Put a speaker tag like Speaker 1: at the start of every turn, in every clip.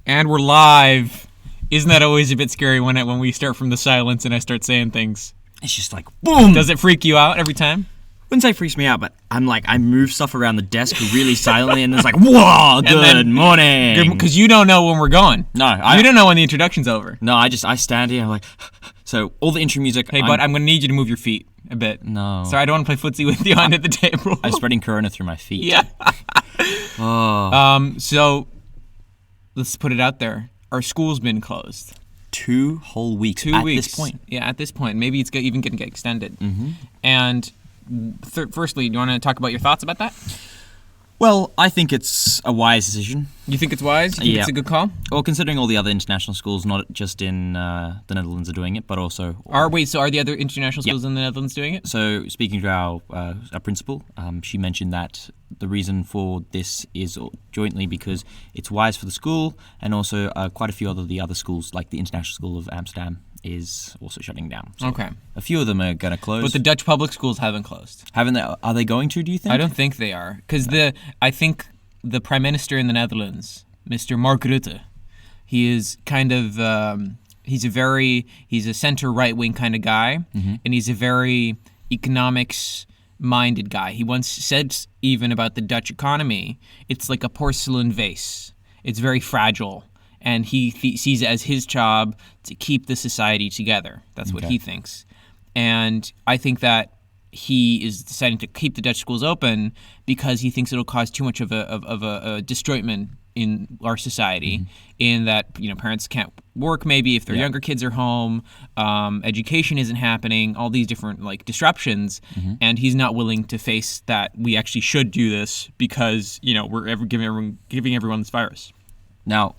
Speaker 1: And we're live. Isn't that always a bit scary when we start from the silence and I start saying things?
Speaker 2: It's just like, boom!
Speaker 1: Does it freak you out every time?
Speaker 2: Wouldn't say it freaks me out, but I'm like, I move stuff around the desk really silently, and it's like, whoa, good morning.
Speaker 1: Because you don't know when we're going.
Speaker 2: No,
Speaker 1: you don't know when the introduction's over.
Speaker 2: No, I stand here, I'm like, so all the intro music.
Speaker 1: Hey, bud, I'm going to need you to move your feet a bit.
Speaker 2: No.
Speaker 1: Sorry, I don't want to play footsie with you under the table.
Speaker 2: I'm spreading Corona through my feet.
Speaker 1: Yeah.
Speaker 2: Oh.
Speaker 1: So, let's put it out there. Our school's been closed.
Speaker 2: 2 whole weeks.
Speaker 1: 2 weeks.
Speaker 2: At this point.
Speaker 1: Yeah, at this point. Maybe it's even going to get extended.
Speaker 2: Mm-hmm.
Speaker 1: And firstly, do you want to talk about your thoughts about that?
Speaker 2: Well, I think it's a wise decision.
Speaker 1: You think it's wise? You think it's a good call?
Speaker 2: Well, considering all the other international schools, not just in the Netherlands, are doing it, but also...
Speaker 1: So are the other international schools in the Netherlands doing it?
Speaker 2: So speaking to our principal, she mentioned that the reason for this is jointly because it's wise for the school, and also quite a few of the other schools, like the International School of Amsterdam, is also shutting down. So
Speaker 1: okay.
Speaker 2: A few of them are going to close.
Speaker 1: But the Dutch public schools haven't closed.
Speaker 2: Haven't they? Are they going to, do you think?
Speaker 1: I don't think they are. Because I think the Prime Minister in the Netherlands, Mr. Mark Rutte, he is kind of... he's a center right-wing kind of guy, and he's a very economics-minded guy. He once said even about the Dutch economy, it's like a porcelain vase. It's very fragile. And he sees it as his job to keep the society together. That's what he thinks. And I think that he is deciding to keep the Dutch schools open because he thinks it'll cause too much of a destroyment in our society, in that parents can't work maybe if their younger kids are home, education isn't happening, all these different disruptions, and he's not willing to face that we actually should do this because we're giving everyone this virus.
Speaker 2: Now,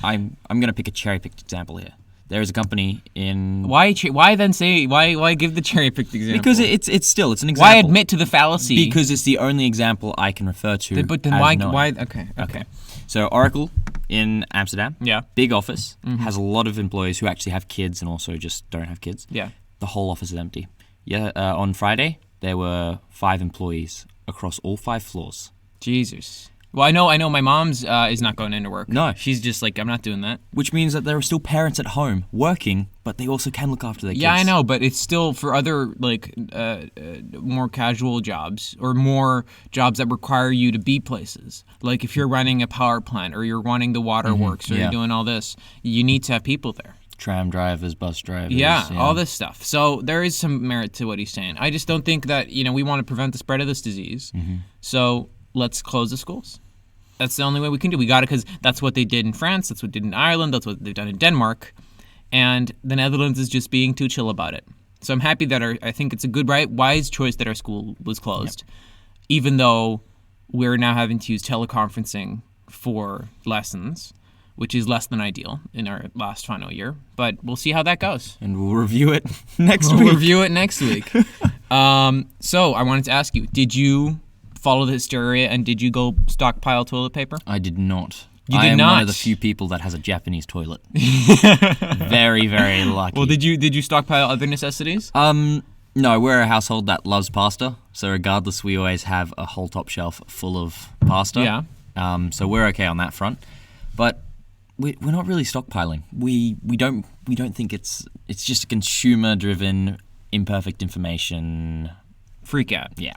Speaker 2: I'm going to pick a cherry-picked example here. There is a company in...
Speaker 1: Why give the cherry-picked example?
Speaker 2: Because it's an example.
Speaker 1: Why admit to the fallacy?
Speaker 2: Because it's the only example I can refer to.
Speaker 1: But then why? Okay.
Speaker 2: So Oracle in Amsterdam, big office, has a lot of employees who actually have kids and also just don't have kids.
Speaker 1: Yeah.
Speaker 2: The whole office is empty. Yeah. On Friday, there were 5 employees across all 5 floors.
Speaker 1: Jesus. Well, I know my mom's is not going into work.
Speaker 2: No.
Speaker 1: She's just like, I'm not doing that.
Speaker 2: Which means that there are still parents at home working, but they also can look after their kids.
Speaker 1: Yeah, I know, but it's still for other, more casual jobs or more jobs that require you to be places. Like if you're running a power plant or you're running the waterworks or you're doing all this, you need to have people there.
Speaker 2: Tram drivers, bus drivers.
Speaker 1: Yeah, all this stuff. So there is some merit to what he's saying. I just don't think that, we want to prevent the spread of this disease. So... let's close the schools. That's the only way we can do. We got it because that's what they did in France. That's what they did in Ireland. That's what they've done in Denmark. And the Netherlands is just being too chill about it. So I'm happy that I think it's a good, wise choice that our school was closed, even though we're now having to use teleconferencing for lessons, which is less than ideal in our last final year. But we'll see how that goes.
Speaker 2: And we'll review it next week.
Speaker 1: We'll review it next week. So I wanted to ask you, did you follow the hysteria and did you go stockpile toilet paper?
Speaker 2: I did not.
Speaker 1: You did not?
Speaker 2: I am one of the few people that has a Japanese toilet. Very, very lucky.
Speaker 1: Well, did you stockpile other necessities?
Speaker 2: No, we're a household that loves pasta, so regardless, we always have a whole top shelf full of pasta.
Speaker 1: Yeah.
Speaker 2: So we're okay on that front, but we're not really stockpiling. We don't think it's just a consumer-driven, imperfect information
Speaker 1: freak out.
Speaker 2: Yeah.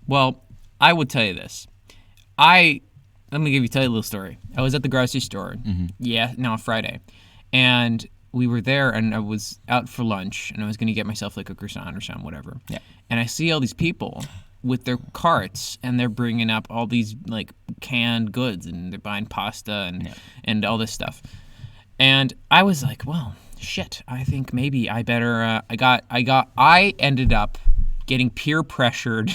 Speaker 1: Well, I would tell you this. Let me tell you a little story. I was at the grocery store. Friday. And we were there and I was out for lunch and I was going to get myself like a croissant or something, whatever.
Speaker 2: Yeah.
Speaker 1: And I see all these people with their carts and they're bringing up all these like canned goods and they're buying pasta and all this stuff. And I was like, well, shit, I think maybe I better, I ended up getting peer pressured,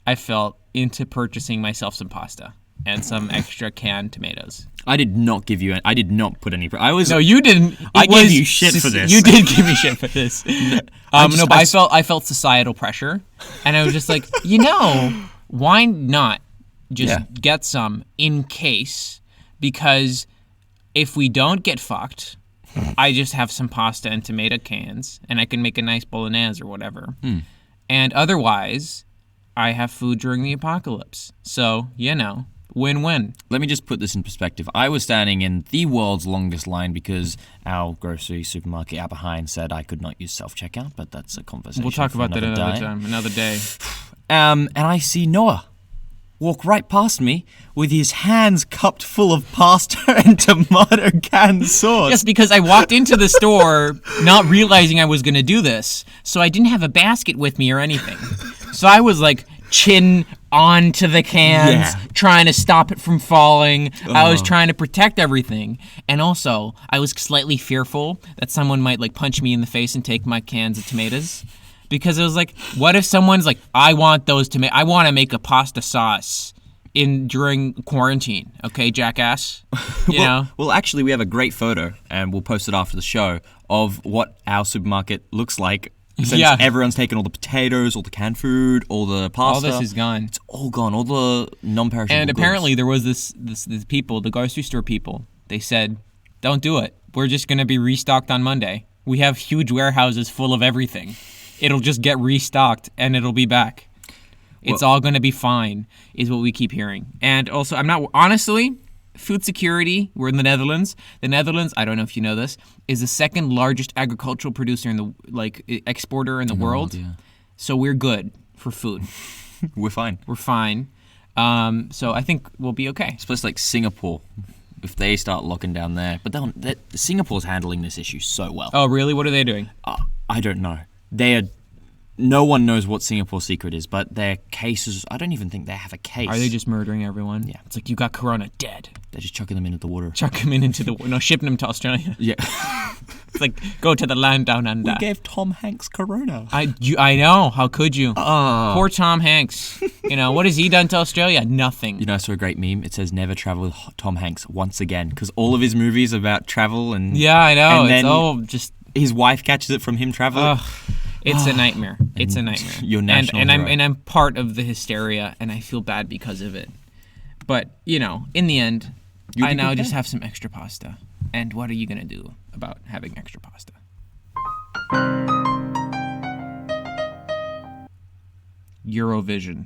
Speaker 1: I felt, into purchasing myself some pasta and some extra canned tomatoes.
Speaker 2: I did not put any.
Speaker 1: No, you didn't.
Speaker 2: I gave you shit for this.
Speaker 1: You did give me shit for this. I felt societal pressure, and I was just like, why not just get some in case? Because if we don't get fucked, I just have some pasta and tomato cans, and I can make a nice bolognese or whatever. And otherwise, I have food during the apocalypse. So, Win-win.
Speaker 2: Let me just put this in perspective. I was standing in the world's longest line because our grocery supermarket out behind said I could not use self-checkout, but that's a conversation.
Speaker 1: We'll talk
Speaker 2: for
Speaker 1: about that
Speaker 2: another
Speaker 1: another time, another day.
Speaker 2: And I see Noah walk right past me with his hands cupped full of pasta and tomato can sauce.
Speaker 1: Yes, because I walked into the store not realizing I was going to do this, so I didn't have a basket with me or anything. So I was like chin onto the cans, trying to stop it from falling. I was trying to protect everything. And also, I was slightly fearful that someone might like punch me in the face and take my cans of tomatoes. Because it was like, what if someone's like, I want those tomatoes. I want to make a pasta sauce during quarantine. Okay, jackass? You know?
Speaker 2: Well, actually, we have a great photo, and we'll post it after the show, of what our supermarket looks like. Since everyone's taken all the potatoes, all the canned food, all the pasta.
Speaker 1: All this is gone.
Speaker 2: It's all gone. All the non-perishable
Speaker 1: And
Speaker 2: goods.
Speaker 1: apparently there was this people, the grocery store people, they said, don't do it. We're just going to be restocked on Monday. We have huge warehouses full of everything. It'll just get restocked and it'll be back. It's all going to be fine, is what we keep hearing. And also, honestly, food security, we're in the Netherlands. The Netherlands, I don't know if you know this, is the second largest agricultural producer exporter in the world.
Speaker 2: Yeah.
Speaker 1: So we're good for food.
Speaker 2: We're fine.
Speaker 1: We're fine. So I think we'll be okay.
Speaker 2: It's places like Singapore, if they start locking down there. But Singapore's handling this issue so well.
Speaker 1: Oh, really? What are they doing?
Speaker 2: I don't know. No one knows what Singapore's secret is, but their cases, I don't even think they have a case.
Speaker 1: Are they just murdering everyone?
Speaker 2: Yeah.
Speaker 1: It's like, you got corona, dead.
Speaker 2: They're just chucking them into the water.
Speaker 1: Chuck them into the water. No, shipping them to Australia.
Speaker 2: Yeah.
Speaker 1: It's like, go to the land down under.
Speaker 2: We gave Tom Hanks corona.
Speaker 1: I know. How could you? Poor Tom Hanks. What has he done to Australia? Nothing.
Speaker 2: I saw a great meme. It says, never travel with Tom Hanks once again. Because all of his movies are about travel and...
Speaker 1: Yeah, I know.
Speaker 2: And
Speaker 1: it's
Speaker 2: then
Speaker 1: all just...
Speaker 2: His wife catches it from him traveling.
Speaker 1: It's a nightmare. It's a nightmare.
Speaker 2: Your national hero.
Speaker 1: I'm part of the hysteria, and I feel bad because of it. But in the end, I now just have some extra pasta. And what are you gonna do about having extra pasta? Eurovision.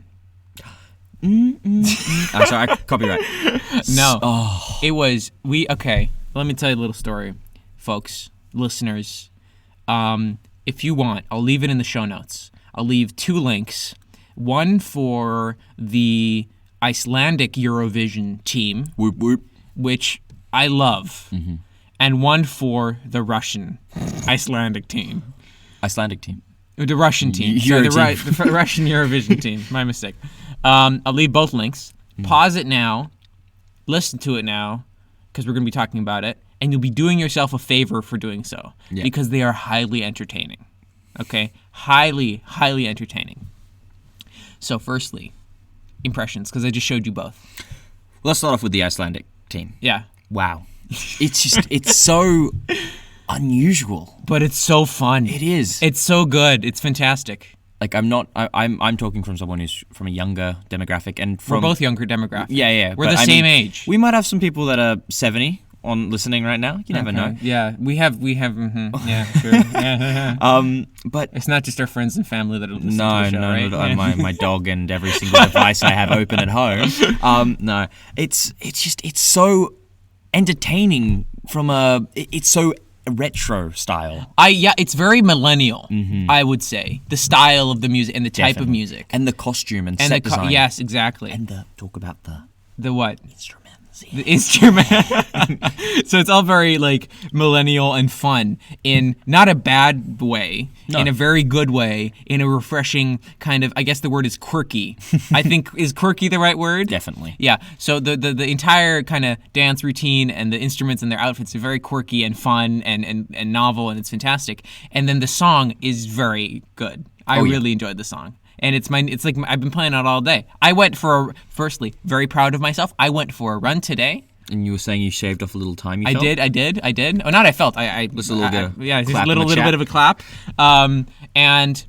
Speaker 2: I'm sorry, copyright.
Speaker 1: No. It was okay. Let me tell you a little story, folks, listeners. If you want, I'll leave it in the show notes. I'll leave 2 links. One for the Icelandic Eurovision team,
Speaker 2: Whoop, whoop.
Speaker 1: which I love, and one for the Russian Icelandic team.
Speaker 2: Icelandic team.
Speaker 1: The Russian team.
Speaker 2: Euro
Speaker 1: Sorry,
Speaker 2: team.
Speaker 1: the Russian Eurovision team. My mistake. I'll leave both links. Pause it now. Listen to it now, because we're going to be talking about it. And you'll be doing yourself a favor for doing so.
Speaker 2: Yeah.
Speaker 1: Because they are highly entertaining. Okay? Highly, highly entertaining. So firstly, impressions, because I just showed you both.
Speaker 2: Let's start off with the Icelandic team.
Speaker 1: Yeah.
Speaker 2: Wow. It's so unusual.
Speaker 1: But it's so fun.
Speaker 2: It is.
Speaker 1: It's so good. It's fantastic.
Speaker 2: Like, I'm talking from someone who's from a younger demographic and from...
Speaker 1: We're both younger demographic.
Speaker 2: Yeah.
Speaker 1: We're the same age.
Speaker 2: We might have some people that are 70 on listening right now. You never know.
Speaker 1: Yeah, we have, yeah, sure. Yeah.
Speaker 2: But
Speaker 1: it's not just our friends and family that are listening to the show, right?
Speaker 2: No, my dog and every single device I have open at home. No, it's so entertaining it's so retro style.
Speaker 1: It's very millennial, I would say. The style of the music and the type of music.
Speaker 2: And the costume and set design.
Speaker 1: Yes, exactly.
Speaker 2: And talk about
Speaker 1: the what?
Speaker 2: Instruments.
Speaker 1: The instrument. So it's all very like millennial and fun in not a bad way, in a very good way, in a refreshing kind of, I guess the word is quirky. I think, is quirky the right word?
Speaker 2: Definitely.
Speaker 1: Yeah. So the entire kind of dance routine and the instruments and their outfits are very quirky and fun and novel, and it's fantastic. And then the song is very good. I really enjoyed the song. And it's like I've been playing it all day. I went firstly, very proud of myself. I went for a run today.
Speaker 2: And you were saying you shaved off a little time.
Speaker 1: I did. Oh, not I felt.
Speaker 2: Just a little
Speaker 1: just a little bit of a clap. And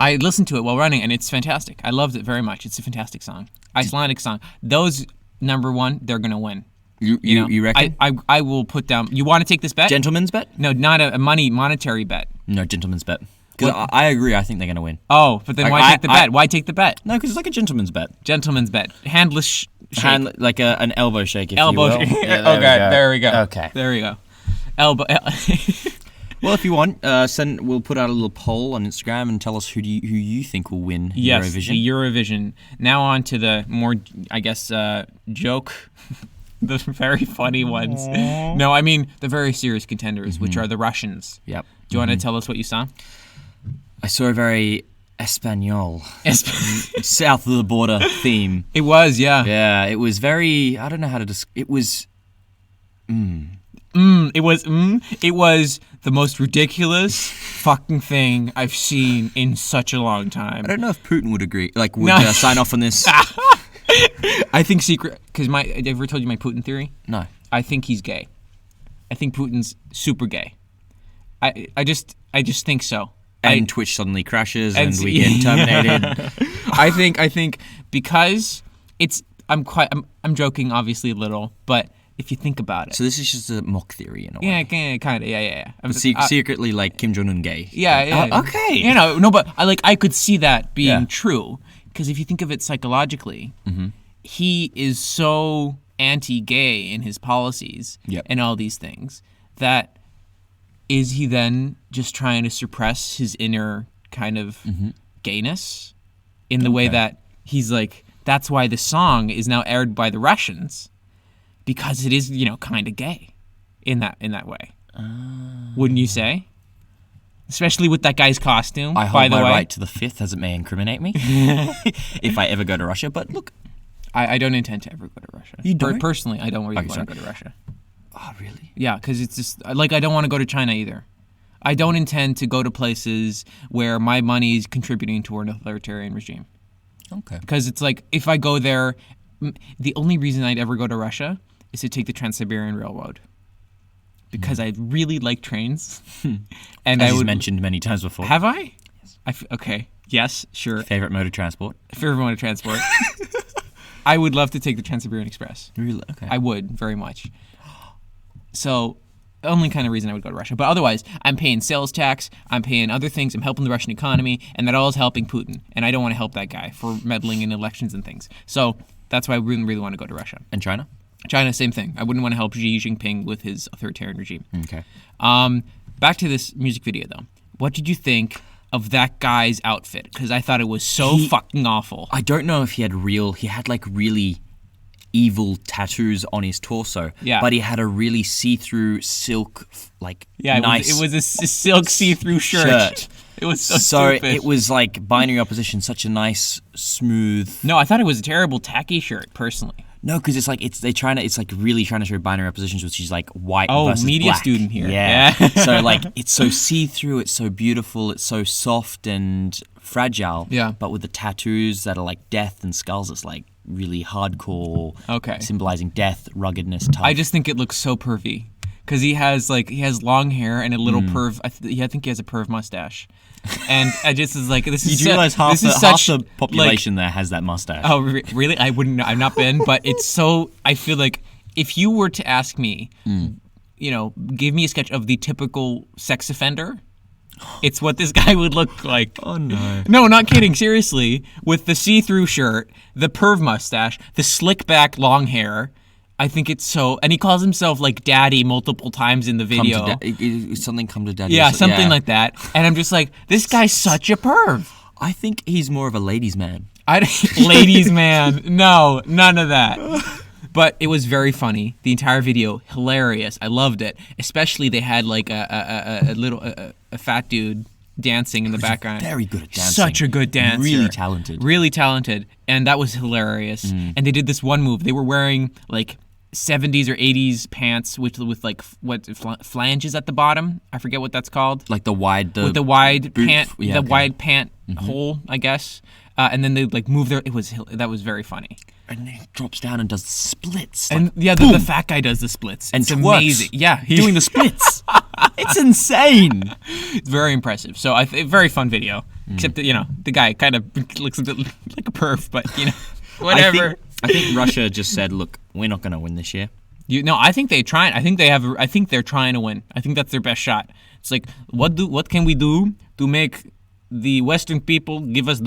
Speaker 1: I listened to it while running, and it's fantastic. I loved it very much. It's a fantastic song, Icelandic song. Those number one, they're gonna win.
Speaker 2: You reckon?
Speaker 1: I will put down. You want to take this bet?
Speaker 2: Gentleman's bet?
Speaker 1: No, not a monetary bet.
Speaker 2: No, gentleman's bet. Because I agree. I think they're gonna win.
Speaker 1: Oh, but then why take the bet? Why take the bet?
Speaker 2: No, because it's like a gentleman's bet.
Speaker 1: Gentleman's bet. Handless shake.
Speaker 2: Hand, like an elbow shake, if
Speaker 1: Elbow
Speaker 2: you will.
Speaker 1: shake.
Speaker 2: Yeah,
Speaker 1: There we go.
Speaker 2: Okay.
Speaker 1: There we go. Elbow.
Speaker 2: Well, if you want, we'll put out a little poll on Instagram and tell us who you think will win
Speaker 1: Yes,
Speaker 2: Eurovision.
Speaker 1: the Eurovision. Now on to the more, I guess, joke, the very funny ones. No, I mean the very serious contenders, which are the Russians.
Speaker 2: Yep.
Speaker 1: Do you want to tell us what you saw?
Speaker 2: I saw a very Espanol, south of the border theme.
Speaker 1: It was, yeah.
Speaker 2: Yeah, it was very. I don't know how to describe. It was.
Speaker 1: It was the most ridiculous fucking thing I've seen in such a long time.
Speaker 2: I don't know if Putin would agree. Like, would
Speaker 1: No.
Speaker 2: sign off on this.
Speaker 1: I think because I ever told you my Putin theory?
Speaker 2: No.
Speaker 1: I think he's gay. I think Putin's super gay. I just think so.
Speaker 2: And Twitch suddenly crashes,
Speaker 1: and
Speaker 2: and we get terminated.
Speaker 1: I think because I'm joking obviously a little, but if you think about it,
Speaker 2: So this is just a mock theory in a way.
Speaker 1: yeah, kind of, yeah. I'm
Speaker 2: Secretly, like Kim Jong Un gay.
Speaker 1: yeah.
Speaker 2: Okay.
Speaker 1: You know, no, but I could see that being
Speaker 2: Yeah.
Speaker 1: true because if you think of it psychologically, he is so anti-gay in his policies
Speaker 2: Yep.
Speaker 1: and all these things that is he then just trying to suppress his inner kind of gayness in the way that he's like, that's why the song is now aired by the Russians because it is, kind of gay in that way. Wouldn't you say? Especially with that guy's costume,
Speaker 2: I
Speaker 1: by
Speaker 2: hold
Speaker 1: the
Speaker 2: my
Speaker 1: way.
Speaker 2: right to the fifth, as it may incriminate me if I ever go to Russia. But look,
Speaker 1: I don't intend to ever go to Russia.
Speaker 2: You don't?
Speaker 1: Personally, I don't really
Speaker 2: Okay,
Speaker 1: want
Speaker 2: sorry.
Speaker 1: to go to Russia.
Speaker 2: oh really?
Speaker 1: Yeah, because it's just I don't want to go to China either. I don't intend to go to places where my money is contributing toward an authoritarian regime.
Speaker 2: Okay.
Speaker 1: Because it's like if I go there, the only reason I'd ever go to Russia is to take the Trans-Siberian Railroad. Because I really like trains, and
Speaker 2: As
Speaker 1: I
Speaker 2: he's
Speaker 1: would
Speaker 2: mentioned many times before.
Speaker 1: have I. Okay. Yes. Sure.
Speaker 2: Favorite mode of transport?
Speaker 1: Favorite mode of transport. I would love to take the Trans-Siberian Express.
Speaker 2: Really? Okay.
Speaker 1: I would very much. So, the only kind of reason I would go to Russia. But otherwise, I'm paying sales tax, I'm paying other things, I'm helping the Russian economy, and that all is helping Putin. And I don't want to help that guy for meddling in elections and things. So, that's why I really, really want to go to Russia.
Speaker 2: And China?
Speaker 1: China, same thing. I wouldn't want to help Xi Jinping with his authoritarian regime.
Speaker 2: Okay.
Speaker 1: Back to this music video, though. What did you think of that guy's outfit? Because I thought it was so fucking awful.
Speaker 2: I don't know if he had like really evil tattoos on his torso.
Speaker 1: Yeah.
Speaker 2: But he had a really see-through silk, like,
Speaker 1: Yeah,
Speaker 2: nice
Speaker 1: it was a silk see-through shirt. It was so stupid.
Speaker 2: it was like binary opposition, such a nice, smooth.
Speaker 1: No, I thought it was a terrible tacky shirt, personally.
Speaker 2: No, because it's like it's like really trying to show binary oppositions, which is like white
Speaker 1: Oh,
Speaker 2: versus
Speaker 1: media
Speaker 2: black.
Speaker 1: student here.
Speaker 2: Yeah.
Speaker 1: Yeah.
Speaker 2: So like it's so see-through, it's so beautiful, it's so soft and fragile.
Speaker 1: Yeah.
Speaker 2: But with the tattoos that are like death and skulls, it's like really hardcore.
Speaker 1: Okay.
Speaker 2: Symbolizing death, ruggedness, tough.
Speaker 1: I just think it looks so pervy. Because he has long hair and a little perv. I think he has a perv mustache. And I just was like, this is
Speaker 2: you do realize half
Speaker 1: such,
Speaker 2: the population there has that mustache.
Speaker 1: Oh, really? I wouldn't know. I've not been, but it's so. I feel like if you were to ask me, give me a sketch of the typical sex offender, it's what this guy would look like.
Speaker 2: Oh no.
Speaker 1: No, not kidding. Seriously, with the see-through shirt, the perv mustache, the slick back long hair. I think it's so, and he calls himself like daddy multiple times in the video.
Speaker 2: Something come to daddy.
Speaker 1: Yeah, something like that. And I'm just like, this guy's such a perv.
Speaker 2: I think he's more of a ladies' man.
Speaker 1: Ladies man, no, none of that. But it was very funny. The entire video, hilarious. I loved it. Especially they had like a fat dude dancing in the background.
Speaker 2: Very good at dancing.
Speaker 1: Such a good dancer.
Speaker 2: Really talented.
Speaker 1: Really talented. And that was hilarious. And they did this one move. They were wearing like 70s or 80s pants with like flanges at the bottom. I forget what that's called.
Speaker 2: Like the wide
Speaker 1: With the wide
Speaker 2: boot-
Speaker 1: pant,
Speaker 2: yeah,
Speaker 1: the
Speaker 2: okay.
Speaker 1: wide pant hole, I guess. And then they like move their. That was very funny.
Speaker 2: And then he drops down and does the splits.
Speaker 1: And
Speaker 2: like,
Speaker 1: yeah, the fat guy does the splits.
Speaker 2: and
Speaker 1: It's
Speaker 2: twerks.
Speaker 1: amazing. Yeah,
Speaker 2: doing the splits. It's insane.
Speaker 1: It's very impressive. So very fun video. Except that the guy kind of looks a bit like a perv, but whatever.
Speaker 2: I think Russia just said, "Look, we're not going to win this year."
Speaker 1: I think they try. I think they're trying to win. I think that's their best shot. It's like what can we do to make the Western people give us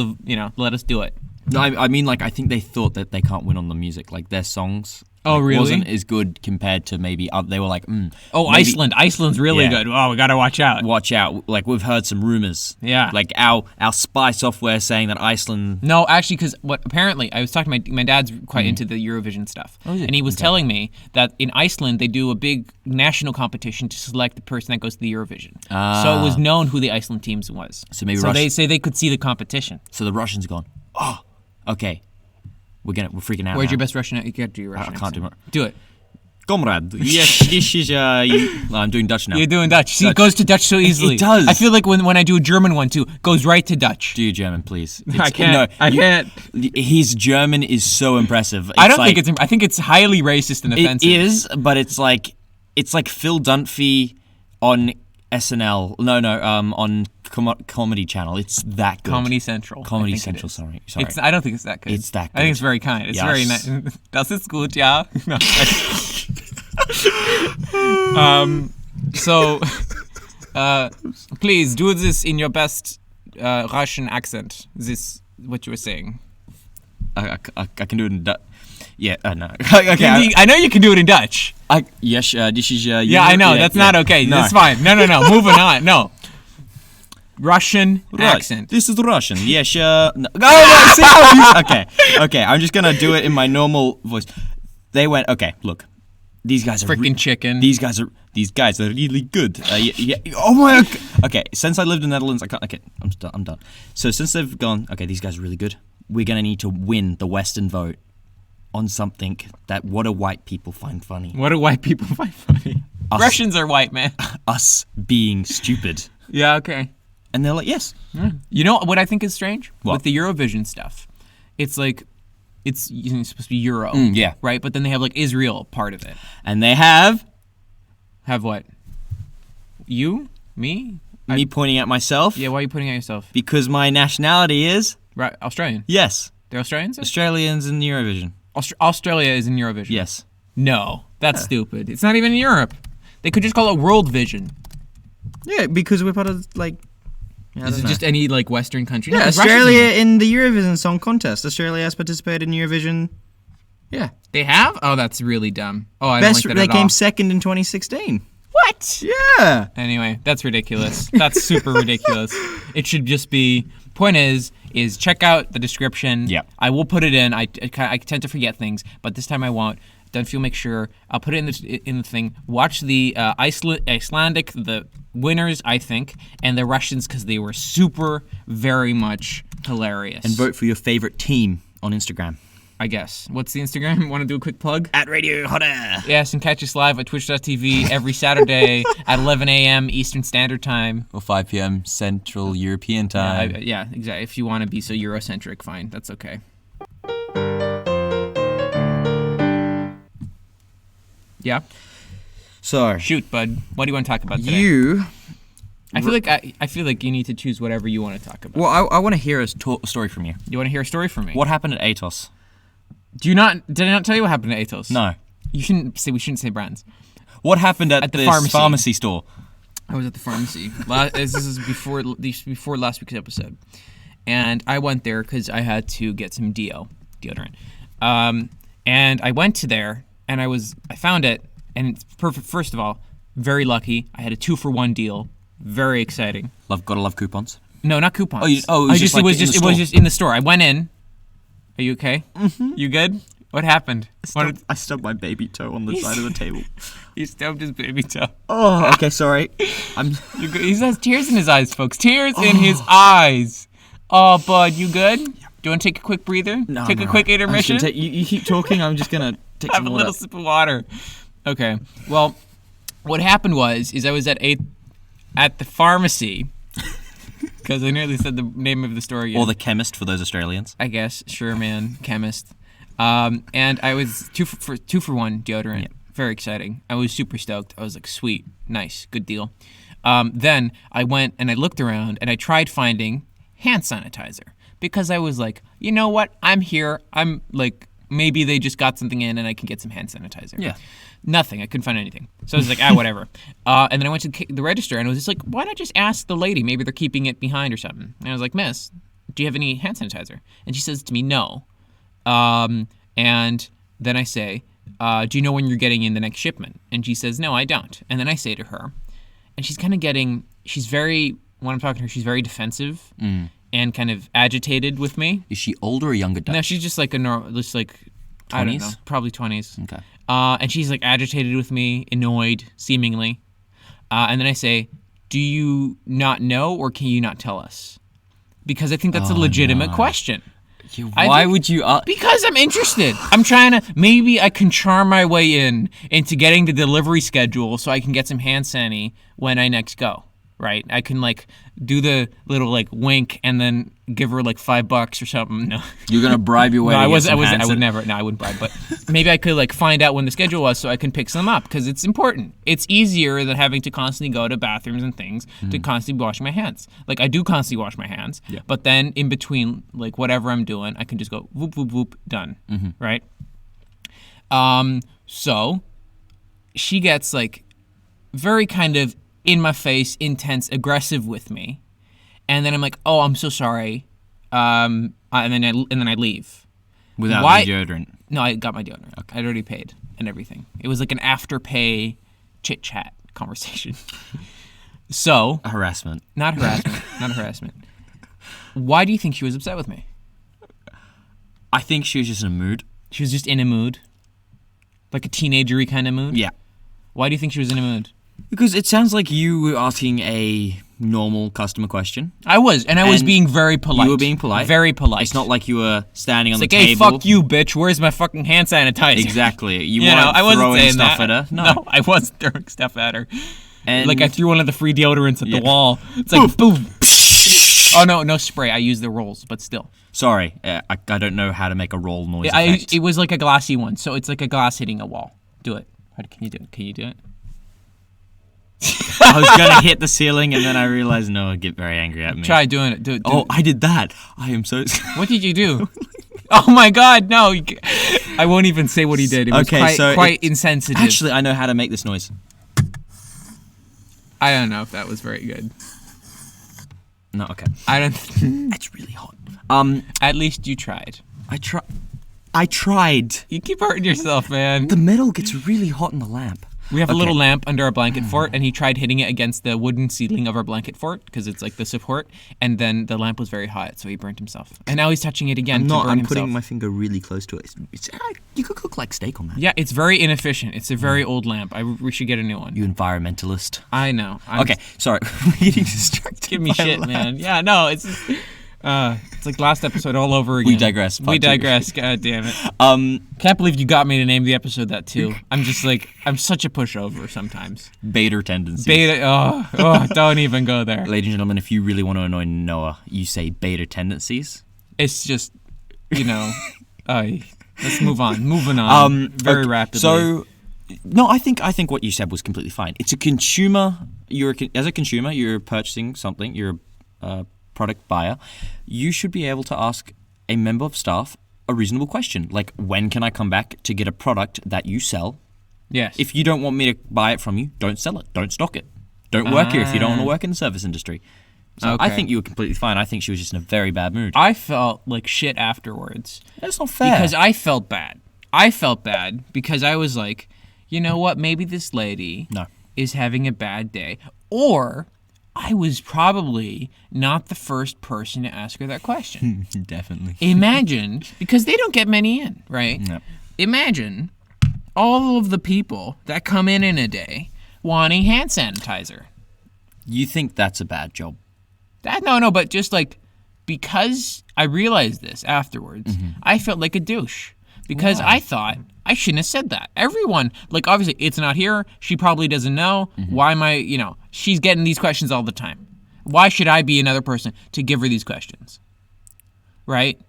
Speaker 1: let us do it.
Speaker 2: No, I mean, like, I think they thought that they can't win on the music. Like, their songs
Speaker 1: Oh, really?
Speaker 2: wasn't as good compared to maybe they were like,
Speaker 1: Oh,
Speaker 2: maybe,
Speaker 1: Iceland. Iceland's really
Speaker 2: Yeah.
Speaker 1: good. Oh, we got to watch out.
Speaker 2: watch out. Like, we've heard some rumors.
Speaker 1: Yeah.
Speaker 2: Like, our spy software saying that Iceland.
Speaker 1: No, actually, because apparently I was talking to my dad's quite into the Eurovision stuff,
Speaker 2: is it?
Speaker 1: and he was telling me that in Iceland they do a big national competition to select the person that goes to the Eurovision. So it was known who the Iceland teams was.
Speaker 2: So maybe
Speaker 1: they say they could see the competition.
Speaker 2: So the Russians gone, oh, okay. We're freaking out.
Speaker 1: Where's
Speaker 2: now.
Speaker 1: your best Russian? You can't do your Russian.
Speaker 2: I can't do
Speaker 1: accent. Do it.
Speaker 2: Comrade, yes, this is I'm doing Dutch now.
Speaker 1: You're doing Dutch. See,
Speaker 2: Dutch.
Speaker 1: it goes to Dutch so easily.
Speaker 2: It does.
Speaker 1: I feel like when I do a German one too, it goes right to Dutch.
Speaker 2: Do your German, please.
Speaker 1: I can't. I can't.
Speaker 2: His German is so impressive.
Speaker 1: I don't think it's. I think it's highly racist and offensive.
Speaker 2: It is, but it's like Phil Dunphy on SNL. No, on Comedy Channel. It's that good.
Speaker 1: Comedy Central.
Speaker 2: Comedy
Speaker 1: I think it
Speaker 2: Central.
Speaker 1: is.
Speaker 2: Sorry.
Speaker 1: I don't think it's that good.
Speaker 2: It's that
Speaker 1: I think
Speaker 2: good.
Speaker 1: it's very kind. It's
Speaker 2: Yes.
Speaker 1: very nice. Das ist gut, ja. No. So, please do this in your best Russian accent. This what you were saying.
Speaker 2: I can do it in Dutch. Yeah, no. Okay.
Speaker 1: I know you can do it in Dutch.
Speaker 2: Yes, this is.
Speaker 1: Yeah, I know. That's not okay.
Speaker 2: No.
Speaker 1: That's fine. No. Moving on. No. Russian accent.
Speaker 2: This is Russian. Yes, no. No, see how okay. I'm just gonna do it in my normal voice. They went. Okay, look. These guys are
Speaker 1: Freaking chicken.
Speaker 2: These guys are really good. Yeah. Oh my. Okay. Since I lived in the Netherlands, I can't. Okay, I'm done. So since they've gone, okay, these guys are really good. We're gonna need to win the Western vote on something that what do white people find funny?
Speaker 1: What do white people find funny? Russians are white, man.
Speaker 2: Us being stupid.
Speaker 1: Yeah. Okay.
Speaker 2: And they're like, yes.
Speaker 1: You know what I think is strange
Speaker 2: What?
Speaker 1: with the Eurovision stuff? It's like it's supposed to be Euro,
Speaker 2: yeah.
Speaker 1: right? But then they have like Israel part of it.
Speaker 2: And they have
Speaker 1: Have what? You? Me?
Speaker 2: me pointing at myself.
Speaker 1: Yeah. Why are you putting at yourself?
Speaker 2: Because my nationality is
Speaker 1: Right, Australian.
Speaker 2: yes,
Speaker 1: They're Australians.
Speaker 2: Australians in Eurovision.
Speaker 1: Australia is in Eurovision.
Speaker 2: Yes.
Speaker 1: No, that's stupid. It's not even in Europe. They could just call it World Vision.
Speaker 2: Yeah, because we're part of like.
Speaker 1: Is it just any like Western country?
Speaker 2: Yeah,
Speaker 1: No, 'cause Russia's
Speaker 2: Australia
Speaker 1: in
Speaker 2: in the Eurovision Song Contest. Australia has participated in Eurovision. Yeah,
Speaker 1: it. They have? Oh, that's really dumb. Oh, I
Speaker 2: best.
Speaker 1: don't like
Speaker 2: They
Speaker 1: that at
Speaker 2: came
Speaker 1: all.
Speaker 2: second in 2016.
Speaker 1: What?
Speaker 2: Yeah.
Speaker 1: Anyway, that's ridiculous. That's super ridiculous. It should just be. Point is check out the description.
Speaker 2: Yeah.
Speaker 1: I will put it in. I tend to forget things, but this time I won't. Dunphy will make sure. I'll put it in the thing. Watch the Icelandic, the winners, I think, and the Russians because they were super, very much hilarious.
Speaker 2: And vote for your favorite team on Instagram.
Speaker 1: I guess. What's the Instagram? Want to do a quick plug?
Speaker 2: At Radio Hotter.
Speaker 1: Yes, and catch us live at twitch.tv every Saturday at 11 a.m. Eastern Standard Time.
Speaker 2: Or 5 p.m. Central European time.
Speaker 1: Yeah, exactly. If you want to be so Eurocentric, fine. That's okay. Yeah?
Speaker 2: So,
Speaker 1: Shoot, bud. What do you want to talk about today?
Speaker 2: you.
Speaker 1: I feel like you need to choose whatever you want to talk about.
Speaker 2: Well, I want to hear a story from you.
Speaker 1: You want to hear a story from me?
Speaker 2: What happened at Atos?
Speaker 1: Did I not tell you what happened to Atos?
Speaker 2: No.
Speaker 1: We shouldn't say brands.
Speaker 2: What happened at
Speaker 1: the
Speaker 2: this
Speaker 1: pharmacy.
Speaker 2: store?
Speaker 1: I was at the pharmacy. This is before last week's episode, and I went there because I had to get some deodorant. And I went to there, and I found it, and it's perfect. First of all, very lucky. I had a 2-for-1 deal. Very exciting.
Speaker 2: Gotta love coupons.
Speaker 1: No, not coupons.
Speaker 2: It was just
Speaker 1: in the store. I went in. Are you okay? Mm-hmm. You good? What happened?
Speaker 2: I stubbed my baby toe on the side of the table.
Speaker 1: He stubbed his baby toe.
Speaker 2: Oh, okay, sorry.
Speaker 1: He has tears in his eyes, folks. Tears in his eyes. Oh, bud, you good? Do you want to take a quick breather?
Speaker 2: No,
Speaker 1: take a quick intermission?
Speaker 2: You keep talking, I'm just going to take
Speaker 1: Have
Speaker 2: some
Speaker 1: a
Speaker 2: water.
Speaker 1: little sip of water. Okay. Well, what happened was I was at the pharmacy, because I nearly said the name of the store again.
Speaker 2: Or the chemist for those Australians.
Speaker 1: I guess. Sure, man. Chemist. And I was 2-for-1 deodorant.
Speaker 2: Yeah.
Speaker 1: Very exciting. I was super stoked. I was like, sweet, nice, good deal. Then I went and I looked around and I tried finding hand sanitizer because I was like, you know what? I'm here. I'm like, maybe they just got something in and I can get some hand sanitizer.
Speaker 2: Yeah.
Speaker 1: Nothing. I couldn't find anything. So I was like, whatever. And then I went to the register and I was just like, why not just ask the lady? Maybe they're keeping it behind or something. And I was like, miss, do you have any hand sanitizer? And she says to me, no. And then I say, do you know when you're getting in the next shipment? And she says, no, I don't. And then I say to her, and she's kind of when I'm talking to her, she's very defensive and kind of agitated with me.
Speaker 2: Is she older or younger?
Speaker 1: No, she's just like I don't know, probably 20s.
Speaker 2: Okay.
Speaker 1: And she's like agitated with me, annoyed, seemingly. And then I say, do you not know or can you not tell us? Because I think that's a legitimate question.
Speaker 2: Why would you?
Speaker 1: Because I'm interested. I'm trying to, maybe I can charm my way into getting the delivery schedule so I can get some hand sani when I next go. Right? I can like do the little like wink and then give her like $5 or something. No.
Speaker 2: You're gonna bribe your way.
Speaker 1: No,
Speaker 2: I
Speaker 1: would never. No, I wouldn't bribe. But maybe I could like find out when the schedule was so I can pick some up because it's important. It's easier than having to constantly go to bathrooms and things to constantly wash my hands. Like I do constantly wash my hands, but then in between like whatever I'm doing, I can just go whoop whoop whoop done. Right. So she gets like very kind of in my face, intense, aggressive with me, and then I'm like, "Oh, I'm so sorry," and then I leave.
Speaker 2: Without the deodorant?
Speaker 1: No, I got my deodorant. Okay. I'd already paid and everything. It was like an after-pay chit-chat conversation. So
Speaker 2: harassment.
Speaker 1: Not harassment. Why do you think she was upset with me?
Speaker 2: I think she was just in a mood.
Speaker 1: She was just in a mood, like a teenagery kind of mood.
Speaker 2: Yeah.
Speaker 1: Why do you think she was in a mood?
Speaker 2: Because it sounds like you were asking a normal customer question.
Speaker 1: I was being very polite.
Speaker 2: You were being polite.
Speaker 1: Very polite.
Speaker 2: It's not like you were standing on the
Speaker 1: like,
Speaker 2: table.
Speaker 1: Hey, fuck you, bitch. Where's my fucking hand sanitizer?
Speaker 2: Exactly. You weren't throwing stuff at her.
Speaker 1: No, I wasn't throwing stuff at her.
Speaker 2: And
Speaker 1: like I threw one of the free deodorants at the wall. It's like, boom. Oh, no spray. I used the rolls, but still.
Speaker 2: Sorry. I don't know how to make a roll noise effect.
Speaker 1: It was like a glassy one, so it's like a glass hitting a wall. Do it. Can you do it? Can you do it?
Speaker 2: I was going to hit the ceiling, and then I realized, no, it'd get very angry at me.
Speaker 1: Try doing it. Do it.
Speaker 2: Oh, I did that. I am so...
Speaker 1: What did you do? Oh, my God, no. I won't even say what he did. It was quite insensitive.
Speaker 2: Actually, I know how to make this noise.
Speaker 1: I don't know if that was very good.
Speaker 2: No, okay. It's really hot.
Speaker 1: At least you tried.
Speaker 2: I tried.
Speaker 1: You keep hurting yourself, man.
Speaker 2: The metal gets really hot in the lamp.
Speaker 1: We have a little lamp under our blanket fort, and he tried hitting it against the wooden ceiling of our blanket fort because it's like the support, and then the lamp was very hot, so he burnt himself. And now he's touching it again to burn himself.
Speaker 2: I'm putting my finger really close to it. You could cook like steak on that.
Speaker 1: Yeah, it's very inefficient. It's a very old lamp. We should get a new one.
Speaker 2: You environmentalist.
Speaker 1: I know.
Speaker 2: Okay, sorry. We're getting distracted.
Speaker 1: Give me shit, man. Yeah, no, it's like last episode all over again.
Speaker 2: We digress.
Speaker 1: God damn it. Can't believe you got me to name the episode that too. I'm just like, I'm such a pushover sometimes.
Speaker 2: Beta tendencies.
Speaker 1: Don't even go there.
Speaker 2: Ladies and gentlemen, if you really want to annoy Noah, you say beta tendencies.
Speaker 1: It's just, let's move on. Moving on very rapidly.
Speaker 2: So, no, I think what you said was completely fine. It's a consumer. As a consumer, you're purchasing something. You're a product buyer. You should be able to ask a member of staff a reasonable question, like when can I come back to get a product that you sell?
Speaker 1: Yes.
Speaker 2: If you don't want me to buy it from you, don't sell it. Don't stock it. Don't work here if you don't want to work in the service industry. So
Speaker 1: okay.
Speaker 2: I think you were completely fine. I think she was just in a very bad mood.
Speaker 1: I felt like shit afterwards.
Speaker 2: That's not fair.
Speaker 1: Because I felt bad. I felt bad because I was like, you know what? Maybe this lady is having a bad day. Or I was probably not the first person to ask her that question.
Speaker 2: Definitely.
Speaker 1: Imagine, because they don't get many in, right?
Speaker 2: No.
Speaker 1: Imagine all of the people that come in a day wanting hand sanitizer.
Speaker 2: You think that's a bad job?
Speaker 1: No, but just like, because I realized this afterwards, I felt like a douche. Because I thought I shouldn't have said that. Everyone, like obviously it's not here. She probably doesn't know. Why am I, she's getting these questions all the time. Why should I be another person to give her these questions? Right?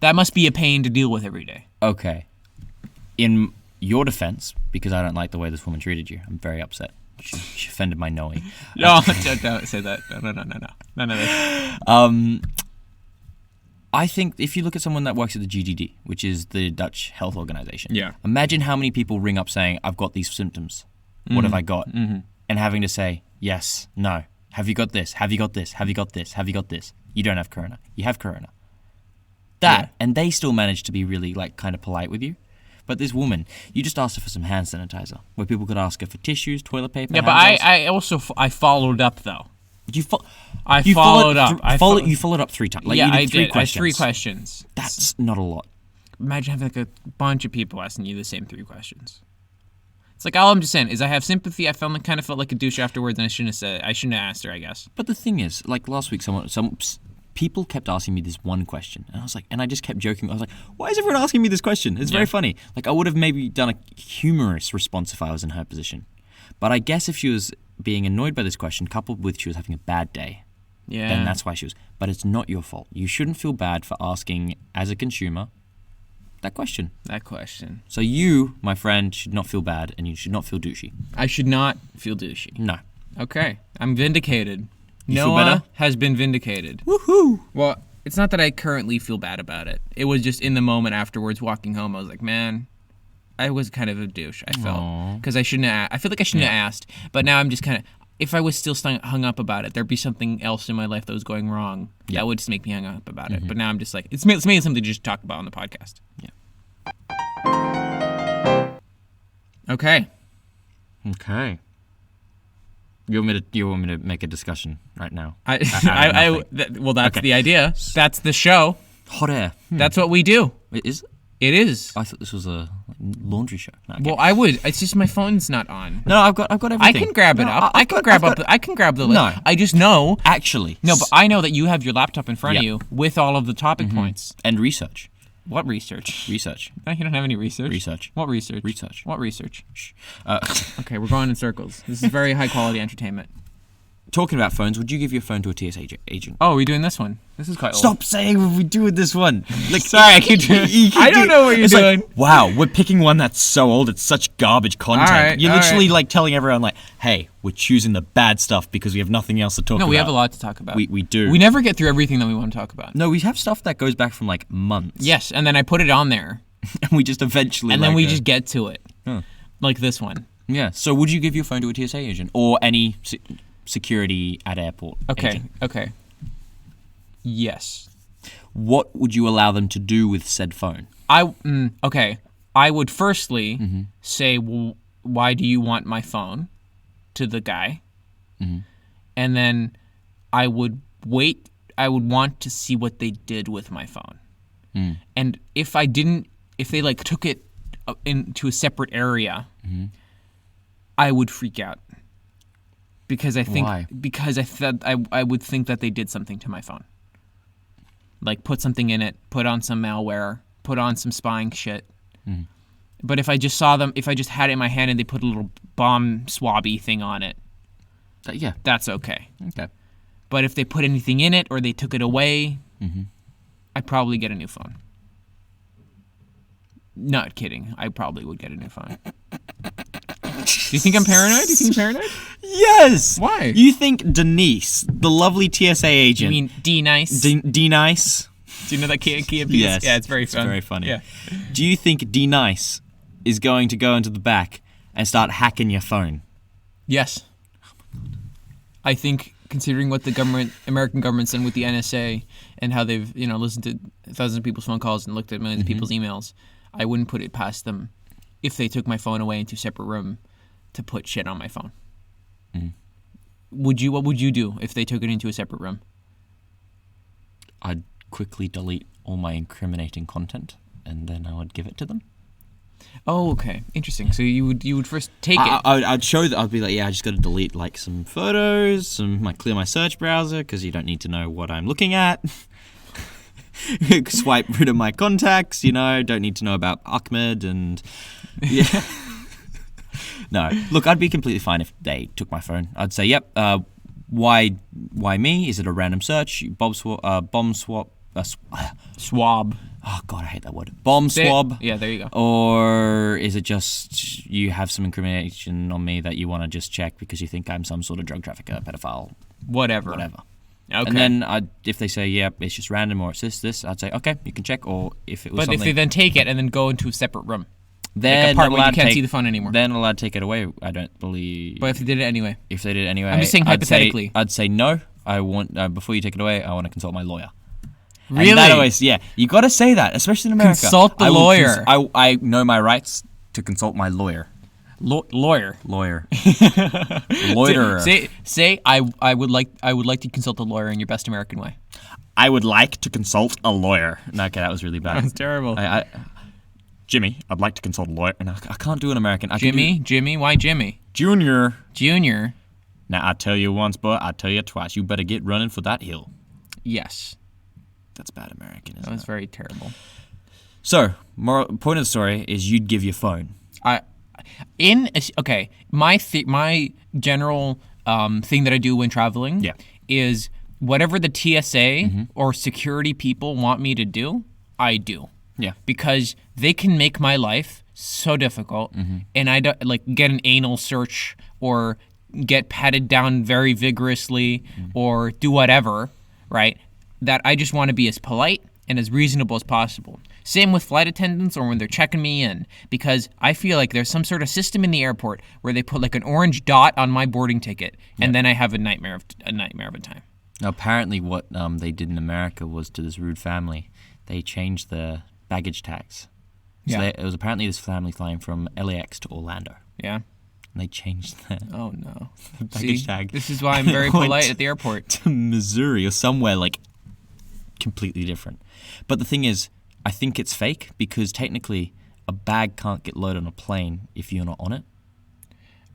Speaker 1: That must be a pain to deal with every day.
Speaker 2: Okay. In your defense, because I don't like the way this woman treated you, I'm very upset. She offended my knowing.
Speaker 1: No, don't say that. No. None of this.
Speaker 2: I think if you look at someone that works at the GGD, which is the Dutch health organization,
Speaker 1: yeah.
Speaker 2: Imagine how many people ring up saying, I've got these symptoms. What have I got? And having to say, yes, no. Have you got this? Have you got this? Have you got this? Have you got this? You don't have corona. You have corona. And they still manage to be really like kind of polite with you. But this woman, you just asked her for some hand sanitizer, where people could ask her for tissues, toilet paper.
Speaker 1: Yeah, but I also followed up though.
Speaker 2: You followed
Speaker 1: up.
Speaker 2: You followed up 3 times. Like,
Speaker 1: yeah,
Speaker 2: you did
Speaker 1: I
Speaker 2: 3
Speaker 1: did.
Speaker 2: questions.
Speaker 1: I had 3 questions.
Speaker 2: That's not a lot.
Speaker 1: Imagine having like a bunch of people asking you the same 3 questions. It's like all I'm just saying is I have sympathy. I kind of felt like a douche afterwards, and I shouldn't have asked her, I guess.
Speaker 2: But the thing is, like last week, some people kept asking me this one question, and I was like, and I just kept joking. I was like, why is everyone asking me this question? It's very funny. Like I would have maybe done a humorous response if I was in her position, but I guess if she was being annoyed by this question, coupled with she was having a bad day, then that's why she was. But it's not your fault. You shouldn't feel bad for asking as a consumer that question. So you, my friend, should not feel bad, and you should not feel douchey.
Speaker 1: I should not feel douchey.
Speaker 2: No.
Speaker 1: Okay, I'm vindicated.
Speaker 2: You feel better?
Speaker 1: Noah has been vindicated.
Speaker 2: Woohoo!
Speaker 1: Well, it's not that I currently feel bad about it. It was just in the moment afterwards, walking home, I was like, man, I was kind of a douche. I felt because I shouldn't have. I feel like I shouldn't have asked, but now I'm just kind of. If I was still hung up about it, there'd be something else in my life that was going wrong that would just make me hung up about it. But now I'm just like, it's mainly something to just talk about on the podcast.
Speaker 2: Yeah.
Speaker 1: Okay.
Speaker 2: You want me to make a discussion right now?
Speaker 1: That's the idea. That's the show.
Speaker 2: Hot air.
Speaker 1: That's what we do.
Speaker 2: Is it?
Speaker 1: It is.
Speaker 2: I thought this was a laundry show. No, okay.
Speaker 1: Well, it's just my phone's not on.
Speaker 2: No, I've got everything.
Speaker 1: I can grab it up. I can grab the list.
Speaker 2: No.
Speaker 1: I just know.
Speaker 2: Actually.
Speaker 1: No, but I know that you have your laptop in front of you with all of the topic points.
Speaker 2: And research.
Speaker 1: What research?
Speaker 2: Research.
Speaker 1: No, you don't have any research.
Speaker 2: Research.
Speaker 1: What research?
Speaker 2: Research.
Speaker 1: What research?
Speaker 2: Shh.
Speaker 1: Okay, we're going in circles. This is very high quality entertainment.
Speaker 2: Talking about phones, would you give your phone to a TSA agent?
Speaker 1: Oh, are we doing this one? This is quite old.
Speaker 2: Stop saying what we do with this one. Like,
Speaker 1: sorry, I keep doing. I don't know what you're doing.
Speaker 2: Like, wow, we're picking one that's so old. It's such garbage content.
Speaker 1: Right,
Speaker 2: you're literally like telling everyone, like, hey, we're choosing the bad stuff because we have nothing else to talk about.
Speaker 1: No, we have a lot to talk about.
Speaker 2: We do.
Speaker 1: We never get through everything that we want to talk about.
Speaker 2: No, we have stuff that goes back from like months.
Speaker 1: Yes, and then I put it on there.
Speaker 2: And we just eventually.
Speaker 1: And then we just get to it. Like this one.
Speaker 2: Yeah. So would you give your phone to a TSA agent or any security at airport agent?
Speaker 1: Okay. Yes.
Speaker 2: What would you allow them to do with said phone?
Speaker 1: Okay. I would firstly say, well, why do you want my phone, to the guy? And then I would wait. I would want to see what they did with my phone. And if they like took it into a separate area, I would freak out. Because I would think that they did something to my phone. Like put something in it, put on some malware, put on some spying shit. But if I just had it in my hand and they put a little bomb swabby thing on it, that's okay.
Speaker 2: Okay.
Speaker 1: But if they put anything in it or they took it away, I'd probably get a new phone. Not kidding. I probably would get a new phone. Do you think I'm paranoid?
Speaker 2: Yes!
Speaker 1: Why?
Speaker 2: You think Denise, the lovely TSA agent...
Speaker 1: You mean D-Nice?
Speaker 2: D-Nice?
Speaker 1: Do you know that Kia piece?
Speaker 2: Yes.
Speaker 1: Yeah, it's very fun.
Speaker 2: It's very funny.
Speaker 1: Yeah.
Speaker 2: Do you think D-Nice is going to go into the back and start hacking your phone?
Speaker 1: Yes. I think, considering what the American government's done with the NSA and how they've, listened to thousands of people's phone calls and looked at millions of people's emails, I wouldn't put it past them if they took my phone away into a separate room to put shit on my phone. What would you do if they took it into a separate room?
Speaker 2: I'd quickly delete all my incriminating content and then I would give it to them.
Speaker 1: Oh, okay. Interesting. So you would first take it.
Speaker 2: I'd show that. I'd be like, yeah, I just got to delete like some photos, clear my search browser because you don't need to know what I'm looking at. Swipe rid of my contacts, don't need to know about Ahmed and yeah. No, look, I'd be completely fine if they took my phone. I'd say, yep. Why me? Is it a random search?
Speaker 1: Swab.
Speaker 2: Oh God, I hate that word. Bomb swab.
Speaker 1: Yeah, there you go.
Speaker 2: Or is it just you have some incrimination on me that you want to just check because you think I'm some sort of drug trafficker, pedophile,
Speaker 1: whatever.
Speaker 2: Okay.
Speaker 1: And
Speaker 2: then if they say, yeah, it's just random or it's this, I'd say, okay, you can check. Or if it was something...
Speaker 1: But if they then take it and then go into a separate room,
Speaker 2: then
Speaker 1: like a part where you can't see the phone anymore.
Speaker 2: Then allowed to take it away, I don't believe.
Speaker 1: But if they did it anyway.
Speaker 2: I'm
Speaker 1: just saying hypothetically.
Speaker 2: I'd say no. I want before you take it away, I want to consult my lawyer.
Speaker 1: Really?
Speaker 2: And that always, you got to say that, especially in America.
Speaker 1: Consult the lawyer.
Speaker 2: I know my rights to consult my lawyer.
Speaker 1: Lawyer.
Speaker 2: Loiterer.
Speaker 1: Say I would like to consult a lawyer in your best American way.
Speaker 2: I would like to consult a lawyer. No, okay, that was really bad.
Speaker 1: That's terrible.
Speaker 2: Jimmy, I'd like to consult a lawyer. And I can't do an American.
Speaker 1: Jimmy, why Jimmy?
Speaker 2: Junior.
Speaker 1: Now
Speaker 2: I tell you once, but I tell you twice. You better get running for that hill.
Speaker 1: Yes.
Speaker 2: That's bad American, isn't
Speaker 1: That was
Speaker 2: it?
Speaker 1: very terrible.
Speaker 2: So, point of the story is you'd give your phone.
Speaker 1: My general thing that I do when traveling is whatever the TSA or security people want me to do, I do.
Speaker 2: Yeah.
Speaker 1: Because they can make my life so difficult, and I don't get an anal search or get patted down very vigorously or do whatever, right? That I just want to be as polite and as reasonable as possible. Same with flight attendants or when they're checking me in, because I feel like there's some sort of system in the airport where they put like an orange dot on my boarding ticket, and then I have a nightmare of a time.
Speaker 2: Now, apparently what they did in America was to this rude family, they changed the baggage tags. So it was apparently this family flying from LAX to Orlando.
Speaker 1: Yeah.
Speaker 2: And they changed the
Speaker 1: Oh no.
Speaker 2: baggage tag.
Speaker 1: This is why I'm very polite at the airport.
Speaker 2: To Missouri or somewhere completely different. But the thing is, I think it's fake because technically a bag can't get loaded on a plane if you're not on it.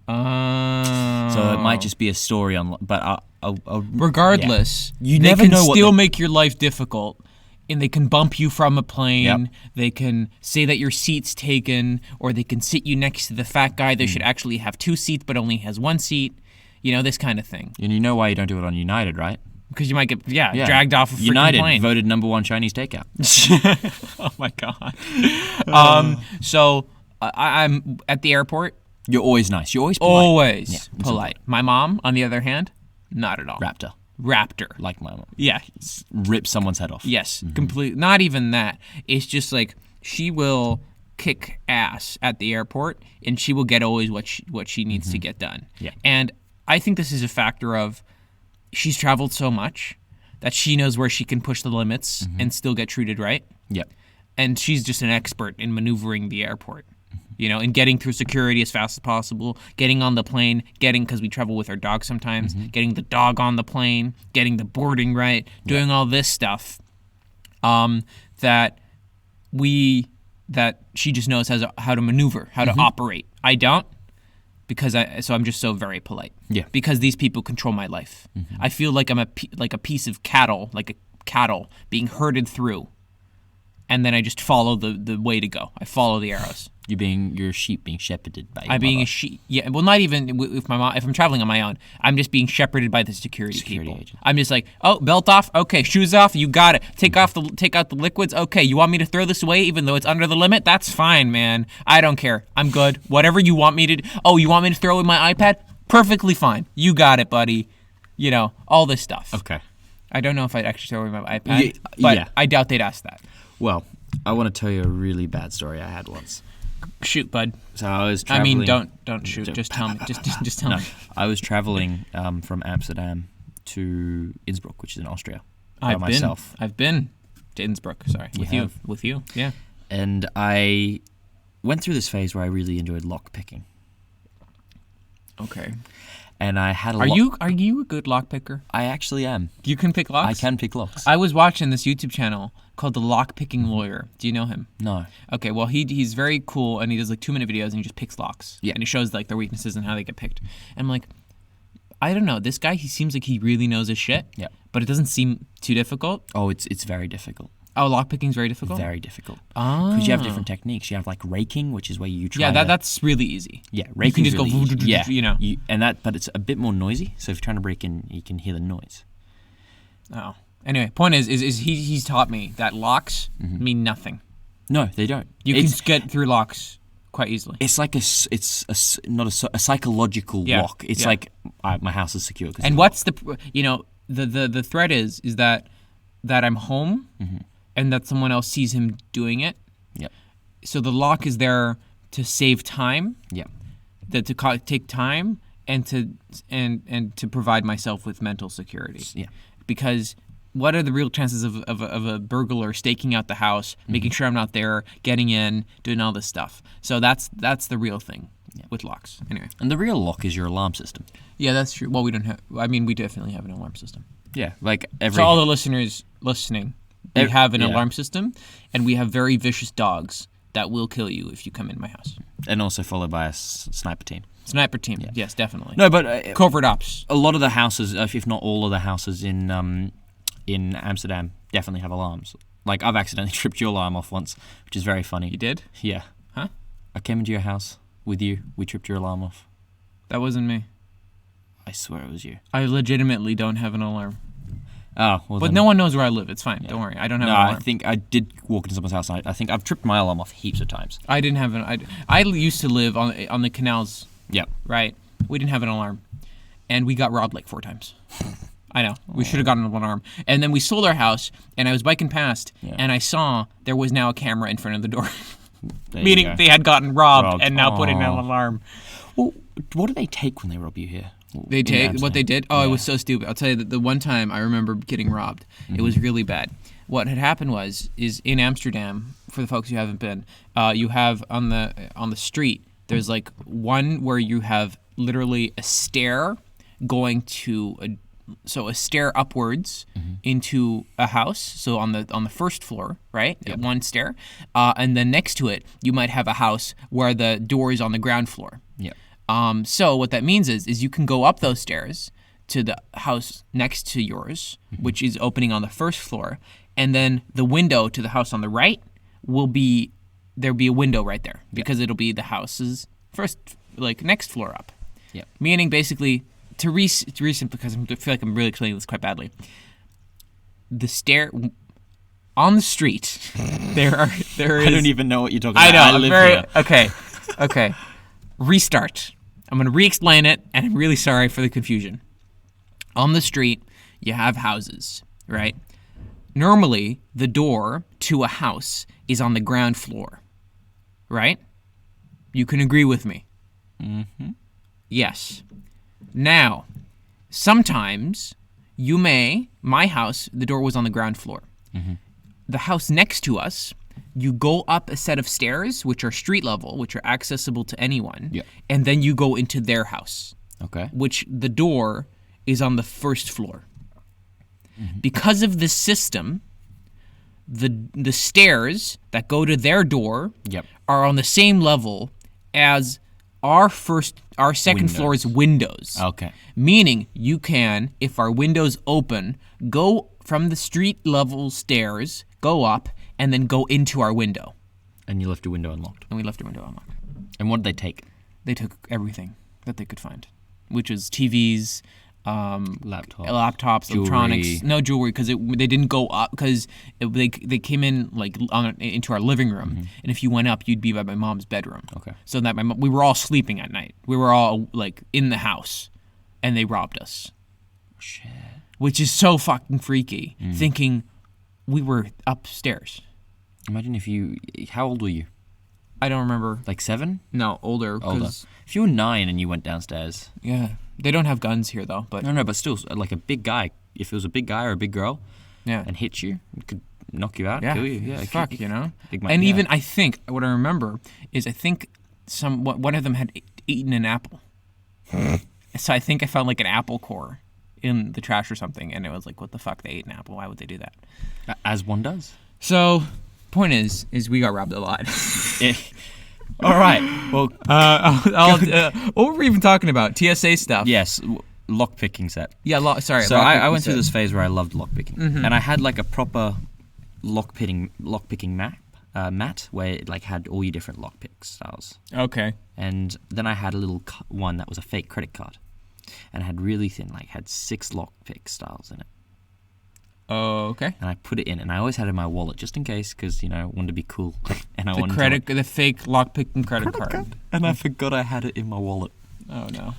Speaker 2: So it might just be a story on, but
Speaker 1: regardless,
Speaker 2: you
Speaker 1: they
Speaker 2: never
Speaker 1: can
Speaker 2: know what
Speaker 1: still make your life difficult, and they can bump you from a plane.
Speaker 2: Yep.
Speaker 1: They can say that your seat's taken, or they can sit you next to the fat guy that should actually have 2 seats but only has 1 seat. This kind of thing.
Speaker 2: And you know why you don't do it on United, right?
Speaker 1: Because you might get dragged off a freaking
Speaker 2: United
Speaker 1: plane.
Speaker 2: voted #1 Chinese takeout.
Speaker 1: Oh my god. So I'm at the airport.
Speaker 2: You're always nice. You're always polite.
Speaker 1: Always polite. My mom, on the other hand, not at all. Raptor.
Speaker 2: Like my mom.
Speaker 1: Yeah.
Speaker 2: Rip someone's head off.
Speaker 1: Yes. Complete. Not even that. It's just like she will kick ass at the airport, and she will get always what she needs to get done.
Speaker 2: Yeah.
Speaker 1: And I think this is a factor of she's traveled so much that she knows where she can push the limits and still get treated right.
Speaker 2: Yep.
Speaker 1: And she's just an expert in maneuvering the airport, and getting through security as fast as possible, getting on the plane, because we travel with our dog sometimes, getting the dog on the plane, getting the boarding right, doing all this stuff that she just knows how to maneuver, how to operate. I don't. So I'm just so very polite.
Speaker 2: Yeah.
Speaker 1: Because these people control my life. I feel like I'm like a piece of cattle, like a cattle being herded through, and then I just follow the way to go. I follow the arrows.
Speaker 2: You're a sheep being shepherded by your
Speaker 1: I'm being
Speaker 2: mother.
Speaker 1: a sheep. Yeah. Well, not even if I'm traveling on my own. I'm just being shepherded by the security people.
Speaker 2: agent.
Speaker 1: I'm just like, oh, belt off. Okay, shoes off. You got it. Take out the liquids. Okay, you want me to throw this away even though it's under the limit? That's fine, man. I don't care. I'm good. Whatever you want me to do. Oh, you want me to throw away my iPad? Perfectly fine. You got it, buddy. All this stuff.
Speaker 2: Okay.
Speaker 1: I don't know if I'd actually throw away my iPad, but I doubt they'd ask that.
Speaker 2: Well, I want to tell you a really bad story I had once.
Speaker 1: Shoot, bud.
Speaker 2: So I was traveling.
Speaker 1: Don't shoot. Just tell me. Just tell me.
Speaker 2: I was traveling from Amsterdam to Innsbruck, which is in Austria, by
Speaker 1: I've
Speaker 2: myself.
Speaker 1: I've been to Innsbruck. Sorry, with you. Yeah.
Speaker 2: And I went through this phase where I really enjoyed lock picking.
Speaker 1: Okay.
Speaker 2: And I had a.
Speaker 1: Are you a good lock picker?
Speaker 2: I actually am.
Speaker 1: You can pick locks?
Speaker 2: I can pick locks.
Speaker 1: I was watching this YouTube channel called The Lock Picking Lawyer. Do you know him?
Speaker 2: No.
Speaker 1: Okay, well he's very cool, and he does 2-minute videos and he just picks locks.
Speaker 2: Yeah.
Speaker 1: And he shows their weaknesses and how they get picked. And I'm like, I don't know, this guy, he seems like he really knows his shit.
Speaker 2: Yeah.
Speaker 1: But it doesn't seem too difficult.
Speaker 2: Oh, it's very difficult.
Speaker 1: Oh, lock picking's very difficult?
Speaker 2: Very difficult.
Speaker 1: Oh.
Speaker 2: Because you have different techniques. You have raking, which is where you try.
Speaker 1: Yeah, that's really easy.
Speaker 2: Yeah,
Speaker 1: You can
Speaker 2: raking
Speaker 1: just go,
Speaker 2: really easy. But it's a bit more noisy. So if you're trying to break in, you can hear the noise.
Speaker 1: Oh. Anyway, point is he's taught me that locks mean nothing.
Speaker 2: No, they don't.
Speaker 1: You can get through locks quite easily.
Speaker 2: It's like a psychological lock. It's like my house is secure.
Speaker 1: And what's the threat is that I'm home and that someone else sees him doing it.
Speaker 2: Yep.
Speaker 1: So the lock is there to save time.
Speaker 2: Yep.
Speaker 1: To take time and to provide myself with mental security.
Speaker 2: Yeah.
Speaker 1: Because what are the real chances of a burglar staking out the house, making sure I'm not there, getting in, doing all this stuff? So that's the real thing with locks. Anyway.
Speaker 2: And the real lock is your alarm system.
Speaker 1: Yeah, that's true. Well, we don't have. I mean, we definitely have an alarm system.
Speaker 2: Yeah, like every.
Speaker 1: So all the listeners listening, we have an
Speaker 2: yeah.
Speaker 1: alarm system, and we have very vicious dogs that will kill you if you come in my house.
Speaker 2: And also followed by a sniper team.
Speaker 1: Sniper team. Yes, definitely.
Speaker 2: No, but
Speaker 1: Covert ops.
Speaker 2: a lot of the houses, if not all of the houses in Amsterdam, definitely have alarms. Like I've accidentally tripped your alarm off once, which is very funny.
Speaker 1: You did?
Speaker 2: Yeah.
Speaker 1: Huh?
Speaker 2: I came into your house with you. We tripped your alarm off.
Speaker 1: That wasn't me.
Speaker 2: I swear it was you.
Speaker 1: I legitimately don't have an alarm.
Speaker 2: Oh, well
Speaker 1: But
Speaker 2: then,
Speaker 1: no one knows where I live. It's fine. Don't worry. I don't have
Speaker 2: No,
Speaker 1: an alarm.
Speaker 2: I think I did walk into someone's house. And I think I've tripped my alarm off heaps of times.
Speaker 1: I didn't have an. I used to live on the canals.
Speaker 2: Yep.
Speaker 1: Right. We didn't have an alarm, and we got robbed like 4 times. I know. We should have gotten an alarm. And then we sold our house, and I was biking past, and I saw there was now a camera in front of the door,
Speaker 2: There you
Speaker 1: meaning
Speaker 2: go.
Speaker 1: they had gotten robbed and now put in an
Speaker 2: Aw.
Speaker 1: alarm.
Speaker 2: Well, what do they take when they rob you here?
Speaker 1: They
Speaker 2: In
Speaker 1: take
Speaker 2: Amsterdam?
Speaker 1: what they did. Oh, it was so stupid. I'll tell you that the one time I remember getting robbed, it was really bad. What had happened is in Amsterdam, for the folks who haven't been, you have on the street. There's like one where you have literally a stair going to a stair upwards into a house. So on the first floor, right? One stair, and then next to it you might have a house where the door is on the ground floor.
Speaker 2: Yeah.
Speaker 1: So what that means is you can go up those stairs to the house next to yours, which is opening on the first floor, and then the window to the house on the right there'll be a window right there because it'll be the house's first, like next floor up.
Speaker 2: Yeah.
Speaker 1: Meaning basically to recent because I feel like I'm really explaining this quite badly. The stair on the street, there is.
Speaker 2: I don't even know what you're talking
Speaker 1: I
Speaker 2: about.
Speaker 1: know.
Speaker 2: I live here.
Speaker 1: Okay. Restart. I'm going to re-explain it, and I'm really sorry for the confusion. On the street, you have houses, right? Normally, the door to a house is on the ground floor, right? You can agree with me. Mm-hmm. Yes. Now, sometimes my house, the door was on the ground floor. Mm-hmm. The house next to us, you go up a set of stairs, which are street level, which are accessible to anyone, and then you go into their house,
Speaker 2: Okay.
Speaker 1: which the door is on the first floor. Mm-hmm. Because of this system, the stairs that go to their door are on the same level as our second floor's windows.
Speaker 2: Okay.
Speaker 1: Meaning you can, if our windows open, go from the street level stairs, go up, and then go into our window.
Speaker 2: And you left your window unlocked.
Speaker 1: And we left our window unlocked.
Speaker 2: And what did they take?
Speaker 1: They took everything that they could find, which was TVs, laptops,
Speaker 2: jewelry.
Speaker 1: electronics. No jewelry because they didn't go up because they came in like into our living room, and if you went up, you'd be by my mom's bedroom.
Speaker 2: Okay.
Speaker 1: So that we were all sleeping at night. We were all like in the house, and they robbed us.
Speaker 2: Shit.
Speaker 1: Which is so fucking freaky. Thinking we were upstairs.
Speaker 2: Imagine if you. How old were you?
Speaker 1: I don't remember.
Speaker 2: Like 7?
Speaker 1: No, older.
Speaker 2: Older. If you were 9 and you went downstairs.
Speaker 1: Yeah, they don't have guns here though. But
Speaker 2: No, but still, like a big guy. If it was a big guy or a big girl,
Speaker 1: yeah,
Speaker 2: and hit you, it could knock you out,
Speaker 1: yeah,
Speaker 2: kill you. Yeah,
Speaker 1: fuck, you know.
Speaker 2: And
Speaker 1: Even I think what I remember is one of them had eaten an apple. So I think I found like an apple core in the trash or something, and it was like, what the fuck? They ate an apple. Why would they do that?
Speaker 2: As one does.
Speaker 1: So, point is we got robbed a lot.
Speaker 2: All right. Well,
Speaker 1: what were we even talking about? TSA stuff.
Speaker 2: yes, lockpicking set.
Speaker 1: Yeah. Sorry.
Speaker 2: So I went through this phase where I loved lockpicking, and I had like a proper lockpicking mat where it like had all your different lockpick styles.
Speaker 1: Okay.
Speaker 2: And then I had a little one that was a fake credit card, and it had really thin, like had 6 lockpick styles in it.
Speaker 1: Oh, okay.
Speaker 2: And I put it in, and I always had it in my wallet just in case, because I wanted to be cool, and I wanted
Speaker 1: the fake lockpicking credit card.
Speaker 2: and I forgot I had it in my wallet.
Speaker 1: Oh no.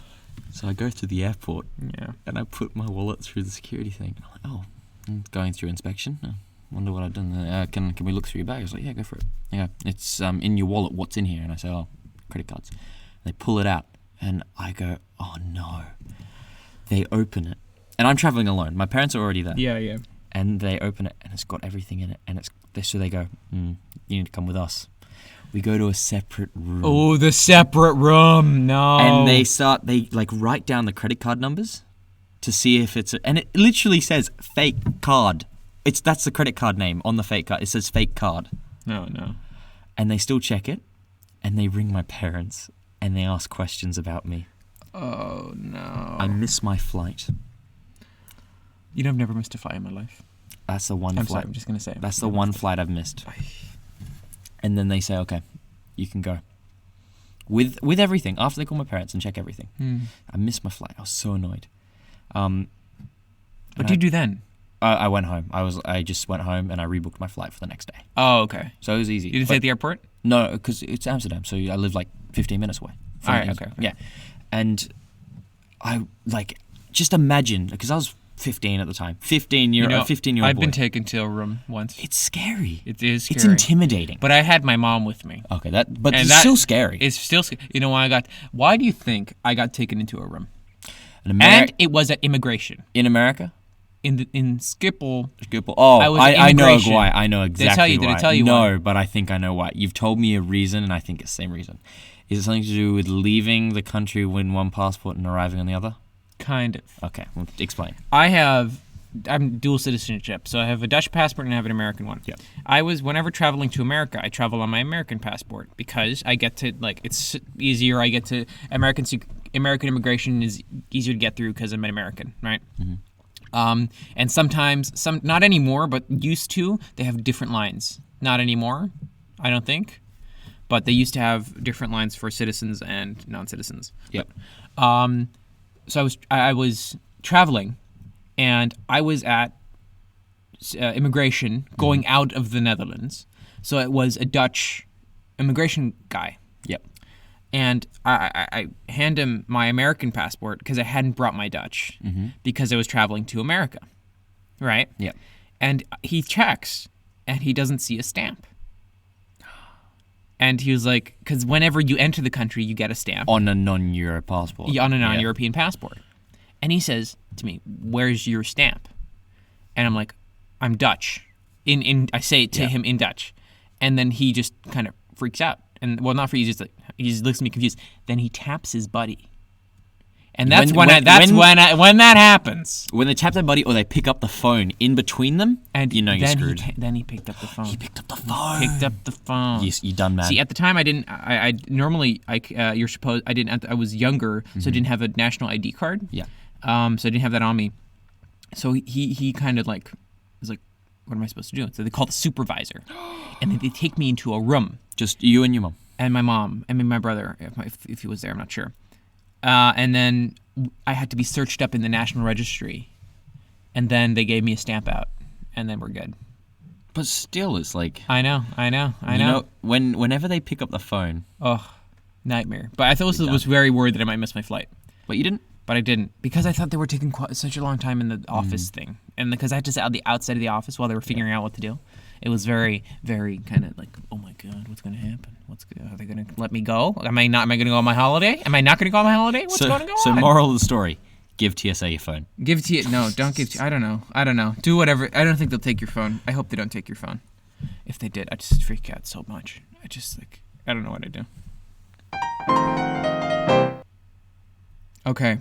Speaker 2: So I go to the airport,
Speaker 1: Yeah.
Speaker 2: and I put my wallet through the security thing. And I'm like, oh, I'm going through inspection. Wonder what I've done. Can we look through your bag? I was like, yeah, go for it. Yeah, it's in your wallet. What's in here? And I say, oh, credit cards. And they pull it out, and I go, oh no. They open it. And I'm traveling alone. My parents are already there.
Speaker 1: Yeah.
Speaker 2: And they open it, and it's got everything in it. And so they go, you need to come with us. We go to a separate room.
Speaker 1: Oh, the separate room. No.
Speaker 2: And they like write down the credit card numbers to see if and it literally says fake card. That's the credit card name on the fake card. It says fake card.
Speaker 1: No.
Speaker 2: And they still check it, and they ring my parents, and they ask questions about me.
Speaker 1: Oh, no.
Speaker 2: I miss my flight.
Speaker 1: You know, I've never missed a flight in my life.
Speaker 2: That's the one
Speaker 1: I'm
Speaker 2: flight.
Speaker 1: sorry, I'm just going to say.
Speaker 2: That's the one flight I've missed. And then they say, okay, you can go. With everything, after they call my parents and check everything. I missed my flight. I was so annoyed.
Speaker 1: What did you do then?
Speaker 2: I went home. I just went home and I rebooked my flight for the next day.
Speaker 1: Oh, okay.
Speaker 2: So it was easy.
Speaker 1: You didn't stay at the airport?
Speaker 2: No, because it's Amsterdam, so I live like 15 minutes away.
Speaker 1: All right, okay.
Speaker 2: Yeah. And I, just imagine, because I was 15 at the time. 15-year-old boy.
Speaker 1: I've been taken to a room once.
Speaker 2: It's scary.
Speaker 1: It is scary.
Speaker 2: It's intimidating.
Speaker 1: But I had my mom with me.
Speaker 2: Okay, it's still scary.
Speaker 1: It's still scary. You know why do you think I got taken into a room?
Speaker 2: And
Speaker 1: it was at immigration.
Speaker 2: In America?
Speaker 1: In Schiphol.
Speaker 2: Oh,
Speaker 1: I
Speaker 2: know why. I know exactly why.
Speaker 1: Did I tell you why?
Speaker 2: No, but I think I know why. You've told me a reason, and I think it's the same reason. Is it something to do with leaving the country with one passport and arriving on the other?
Speaker 1: Kind of.
Speaker 2: Okay, well, explain.
Speaker 1: I'm dual citizenship, so I have a Dutch passport and I have an American one.
Speaker 2: Yeah.
Speaker 1: Whenever traveling to America, I travel on my American passport because I get to, it's easier. I get to, American immigration is easier to get through because I'm an American, right? Mm-hmm. And sometimes, not anymore, but used to, they have different lines. Not anymore, I don't think. But they used to have different lines for citizens and non-citizens.
Speaker 2: Yep.
Speaker 1: So I was traveling, and I was at immigration going out of the Netherlands. So it was a Dutch immigration guy.
Speaker 2: Yep.
Speaker 1: And I hand him my American passport because I hadn't brought my Dutch because I was traveling to America, right?
Speaker 2: Yep.
Speaker 1: And he checks, and he doesn't see a stamp. And he was like, because whenever you enter the country, you get a stamp.
Speaker 2: On a non-Euro passport.
Speaker 1: Yeah, on a non-European passport. And he says to me, "Where's your stamp?" And I'm like, "I'm Dutch." I say it to him in Dutch. And then he just kind of freaks out. And, well, not for, he just looks at me confused. Then he taps his buddy. And that's when that happens.
Speaker 2: When they tap their buddy or they pick up the phone in between them,
Speaker 1: and
Speaker 2: you know you're screwed.
Speaker 1: Then he picked up the phone.
Speaker 2: He picked up the phone.
Speaker 1: Picked up the phone.
Speaker 2: Yes, you done, man.
Speaker 1: See, at the time I didn't. I normally you're supposed. I didn't. I was younger, so I didn't have a national ID card.
Speaker 2: Yeah.
Speaker 1: So I didn't have that on me. So he kind of was like, "What am I supposed to do?" So they call the supervisor, and then they take me into a room.
Speaker 2: Just you and your mom.
Speaker 1: And my mom. I mean, my brother, if he was there, I'm not sure. And then I had to be searched up in the National Registry, and then they gave me a stamp out, and then we're good.
Speaker 2: But still, it's like
Speaker 1: I know.
Speaker 2: You know, whenever they pick up the phone,
Speaker 1: nightmare. But I thought was very worried that I might miss my flight.
Speaker 2: But you didn't.
Speaker 1: But I didn't, because I thought they were taking such a long time in the office thing, and because I had to sit out the outside of the office while they were figuring out what to do. It was very, very kind of like, oh my God, what's going to happen? Are they going to let me go? Am I going to go on my holiday? Am I not going to go on my holiday? What's going to go on?
Speaker 2: So moral of the story, give TSA your phone.
Speaker 1: Give TSA, no, don't give TSA, I don't know. Do whatever, I don't think they'll take your phone. I hope they don't take your phone. If they did, I'd just freak out so much. I don't know what I'd do. Okay.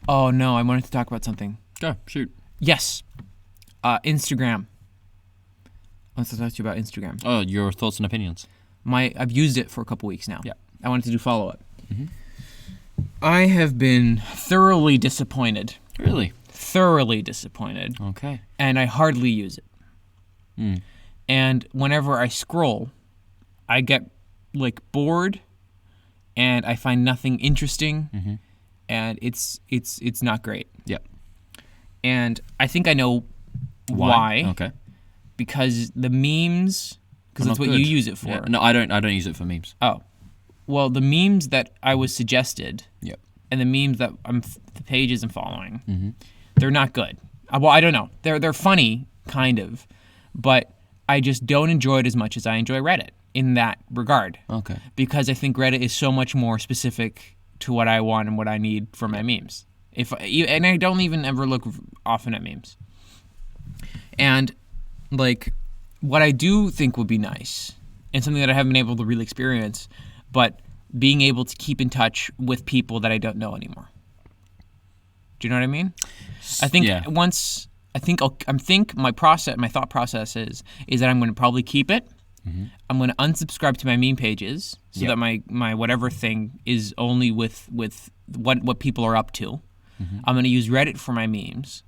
Speaker 1: Oh no, I wanted to talk about something.
Speaker 2: Go, shoot.
Speaker 1: Yes. Instagram. I want to talk to you about Instagram.
Speaker 2: Oh, your thoughts and opinions.
Speaker 1: I've used it for a couple weeks now.
Speaker 2: Yeah.
Speaker 1: I wanted to do follow-up. Mm-hmm. I have been thoroughly disappointed.
Speaker 2: Really?
Speaker 1: Thoroughly disappointed.
Speaker 2: Okay.
Speaker 1: And I hardly use it.
Speaker 2: Mm.
Speaker 1: And whenever I scroll, I get bored, and I find nothing interesting, and it's not great.
Speaker 2: Yep.
Speaker 1: And I think I know why.
Speaker 2: Okay.
Speaker 1: Because the memes, because that's what you use it for.
Speaker 2: Yeah. No, I don't use it for memes.
Speaker 1: Oh, well, the memes that I was suggested,
Speaker 2: yep,
Speaker 1: and the memes that the pages I'm following, they're not good. Well, I don't know. They're funny, kind of, but I just don't enjoy it as much as I enjoy Reddit in that regard.
Speaker 2: Okay.
Speaker 1: Because I think Reddit is so much more specific to what I want and what I need for my memes. And I don't even ever look often at memes. And like, what I do think would be nice, and something that I haven't been able to really experience, but being able to keep in touch with people that I don't know anymore. Do you know what I mean? I think my thought process is that I'm going to probably keep it. Mm-hmm. I'm going to unsubscribe to my meme pages so that my whatever thing is only with what people are up to. Mm-hmm. I'm going to use Reddit for my memes,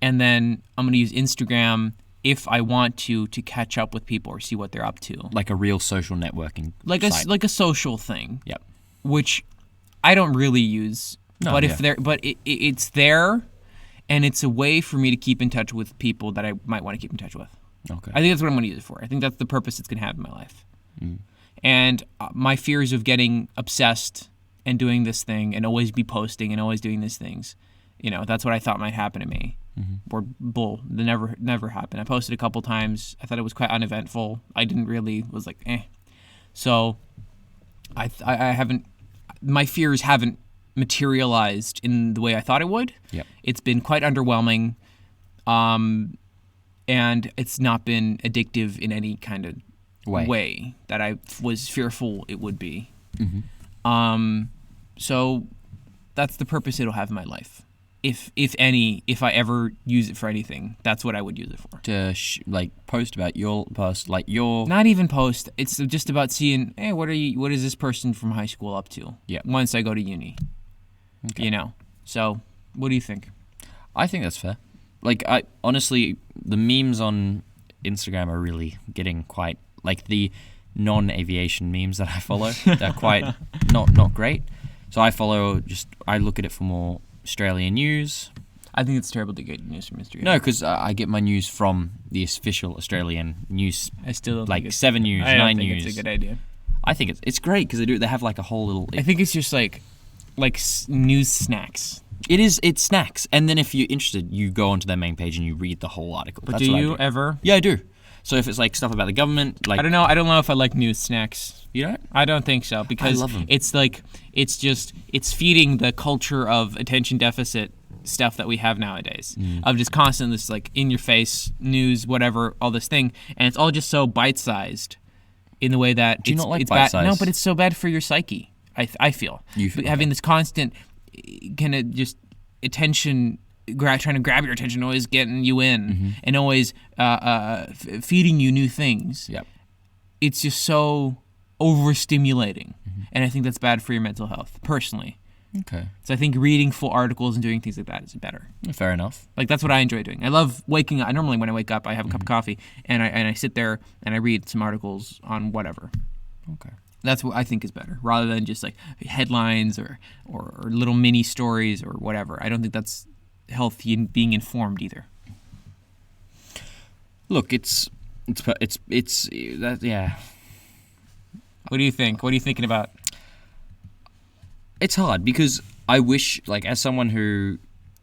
Speaker 1: and then I'm going to use Instagram if I want to catch up with people or see what they're up to.
Speaker 2: Like a real social networking site.
Speaker 1: Like a social thing.
Speaker 2: Yep.
Speaker 1: Which I don't really use. No, but it's there, and it's a way for me to keep in touch with people that I might want to keep in touch with.
Speaker 2: Okay.
Speaker 1: I think that's what I'm going to use it for. I think that's the purpose it's going to have in my life. Mm. And my fears of getting obsessed and doing this thing and always be posting and always doing these things, that's what I thought might happen to me. Mm-hmm. Or bull. That never happened. I posted a couple times. I thought it was quite uneventful. I didn't really, was like, eh. So I haven't, my fears haven't materialized in the way I thought it would.
Speaker 2: Yep.
Speaker 1: It's been quite underwhelming. And it's not been addictive in any kind of way that I was fearful it would be. Mm-hmm. So that's the purpose it'll have in my life. If I ever use it for anything, that's what I would use it for.
Speaker 2: To post about your post, your...
Speaker 1: Not even post. It's just about seeing, hey, what is this person from high school up to?
Speaker 2: Yeah.
Speaker 1: Once I go to uni. Okay. So what do you think?
Speaker 2: I think that's fair. I honestly, the memes on Instagram are really getting quite, the non-aviation memes that I follow, they're quite not great. So I look at it for more Australian news.
Speaker 1: I think it's terrible to get news from Instagram.
Speaker 2: No, because I get my news from the official Australian news.
Speaker 1: I still don't think
Speaker 2: 7 News, 9 News.
Speaker 1: I think it's a good idea.
Speaker 2: I think it's great because they have a whole little...
Speaker 1: I think it's just like news snacks.
Speaker 2: It's snacks, and then if you're interested, you go onto their main page and you read the whole article.
Speaker 1: But do you ever?
Speaker 2: Yeah, I do. So if it's stuff about the government,
Speaker 1: I don't know if I like news snacks.
Speaker 2: You don't?
Speaker 1: I don't think so, because
Speaker 2: I love them.
Speaker 1: It's feeding the culture of attention deficit stuff that we have nowadays, of just constant this in your face news, whatever, all this thing, and it's all just so bite sized in the way that
Speaker 2: do you not like
Speaker 1: it's
Speaker 2: bite
Speaker 1: bad. No, but it's so bad for your psyche. I feel having this constant kind of just attention, trying to grab your attention, always getting you in, and always feeding you new things.
Speaker 2: Yep.
Speaker 1: It's just so overstimulating, and I think that's bad for your mental health, personally.
Speaker 2: Okay.
Speaker 1: So I think reading full articles and doing things like that is better.
Speaker 2: Fair enough.
Speaker 1: That's what I enjoy doing. I love waking up. Normally when I wake up, I have a cup of coffee, and I sit there and I read some articles on whatever.
Speaker 2: Okay.
Speaker 1: That's what I think is better, rather than just headlines or little mini stories or whatever. I don't think that's healthy in being informed either.
Speaker 2: Look, it's that, yeah.
Speaker 1: What do you think? What are you thinking about?
Speaker 2: It's hard because I wish, as someone who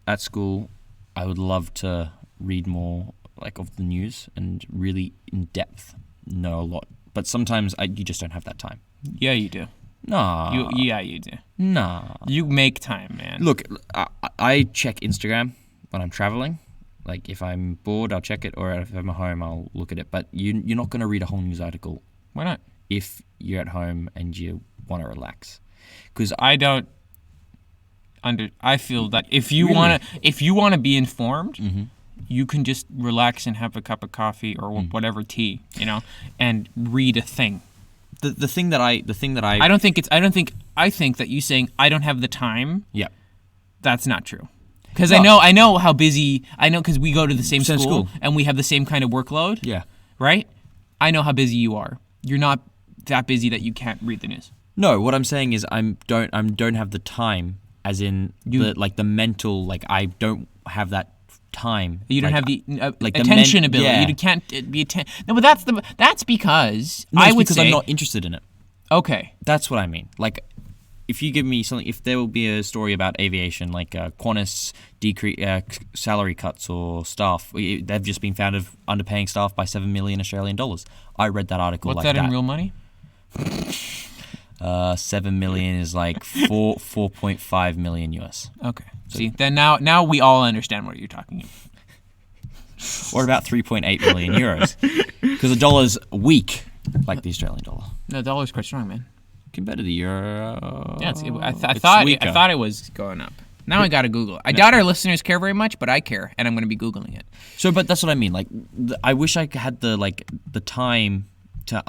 Speaker 2: at school, I would love to read more of the news and really in depth know a lot. But sometimes you just don't have that time.
Speaker 1: Yeah, you do.
Speaker 2: Nah.
Speaker 1: You do.
Speaker 2: Nah.
Speaker 1: You make time, man.
Speaker 2: Look, I check Instagram when I'm traveling. If I'm bored, I'll check it, or if I'm at home, I'll look at it. But you're not going to read a whole news article.
Speaker 1: Why not?
Speaker 2: If you're at home and you want to relax. Because
Speaker 1: I don't I feel that if you want to be informed, you can just relax and have a cup of coffee or whatever tea, and read a thing.
Speaker 2: The thing that I
Speaker 1: I think that you saying I don't have the time.
Speaker 2: Yeah.
Speaker 1: That's not true. Because I know how busy, because we go to the same school and we have the same kind of workload.
Speaker 2: Yeah.
Speaker 1: Right? I know how busy you are. You're not that busy that you can't read the news.
Speaker 2: No, what I'm saying is I don't have the time, as in the mental, I don't have that time.
Speaker 1: You don't have the attention ability.
Speaker 2: Yeah.
Speaker 1: You can't be No, but that's because
Speaker 2: no,
Speaker 1: I would
Speaker 2: because
Speaker 1: say
Speaker 2: I'm not interested in it.
Speaker 1: Okay.
Speaker 2: That's what I mean. If you give me something, if there will be a story about aviation, Qantas salary cuts or staff, they've just been found of underpaying staff by 7 million Australian dollars. I read that article.
Speaker 1: What's that in real money?
Speaker 2: 7 million is like 4.5 million US.
Speaker 1: Okay. See, then now we all understand what you're talking about.
Speaker 2: Or about 3.8 million euros. Because the dollar's weak, like the Australian dollar.
Speaker 1: No, the dollar's quite strong, man.
Speaker 2: Compared to the euro.
Speaker 1: Yeah, I
Speaker 2: it's
Speaker 1: thought
Speaker 2: weaker.
Speaker 1: I thought it was going up. Now I gotta Google. I doubt our listeners care very much, but I care, and I'm gonna be Googling it.
Speaker 2: So, but that's what I mean. Like, I wish I had the time to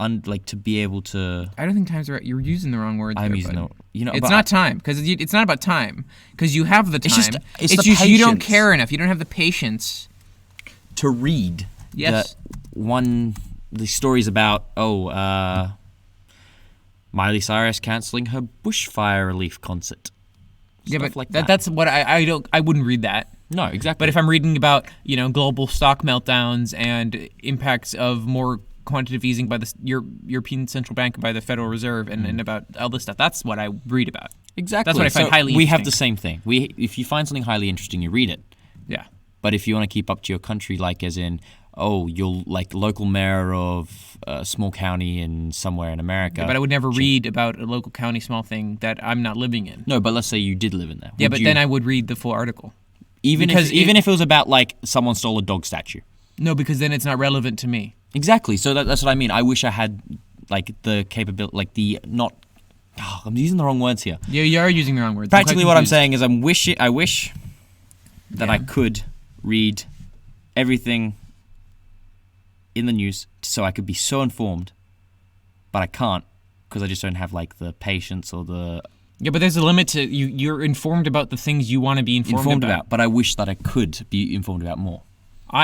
Speaker 2: to be able to.
Speaker 1: I don't think time's right. You're using the wrong word.
Speaker 2: I'm
Speaker 1: there,
Speaker 2: using
Speaker 1: bud.
Speaker 2: the.
Speaker 1: It's not time because it's not about time because you have the time.
Speaker 2: It's
Speaker 1: It's
Speaker 2: the
Speaker 1: just you don't
Speaker 2: patience.
Speaker 1: care enough. You don't have the patience.
Speaker 2: To read.
Speaker 1: Yes.
Speaker 2: The stories about Miley Cyrus canceling her bushfire relief concert.
Speaker 1: Yeah,
Speaker 2: Stuff
Speaker 1: but
Speaker 2: like that.
Speaker 1: that's what I wouldn't read that.
Speaker 2: No, exactly.
Speaker 1: But if I'm reading about global stock meltdowns and impacts of more quantitative easing by the European Central Bank and by the Federal Reserve and about all this stuff, that's what I read about.
Speaker 2: Exactly.
Speaker 1: That's what I find highly
Speaker 2: We have
Speaker 1: interesting.
Speaker 2: the same thing. If you find something highly interesting, you read it.
Speaker 1: Yeah.
Speaker 2: But if you want to keep up to your country, like as in, you're like local mayor of a small county in somewhere in America.
Speaker 1: But I would never read about a local county small thing that I'm not living in.
Speaker 2: No, but let's say you did live in there.
Speaker 1: Yeah,
Speaker 2: Would
Speaker 1: but
Speaker 2: you-
Speaker 1: then I would read the full article.
Speaker 2: even
Speaker 1: because
Speaker 2: if it was about like someone stole a dog statue.
Speaker 1: No, because then it's not relevant to me.
Speaker 2: Exactly. So that's what I mean. I wish I had like the capability, like the not. Oh, I'm using the wrong words here.
Speaker 1: Yeah, you are using the wrong words.
Speaker 2: Practically, what I'm saying is, I wish that
Speaker 1: Yeah.
Speaker 2: I could read everything in the news so I could be so informed, but I can't because I just don't have like the patience or the
Speaker 1: Yeah, but there's a limit to you. You're informed about the things you want to be informed about.
Speaker 2: But I wish that I could be informed about more.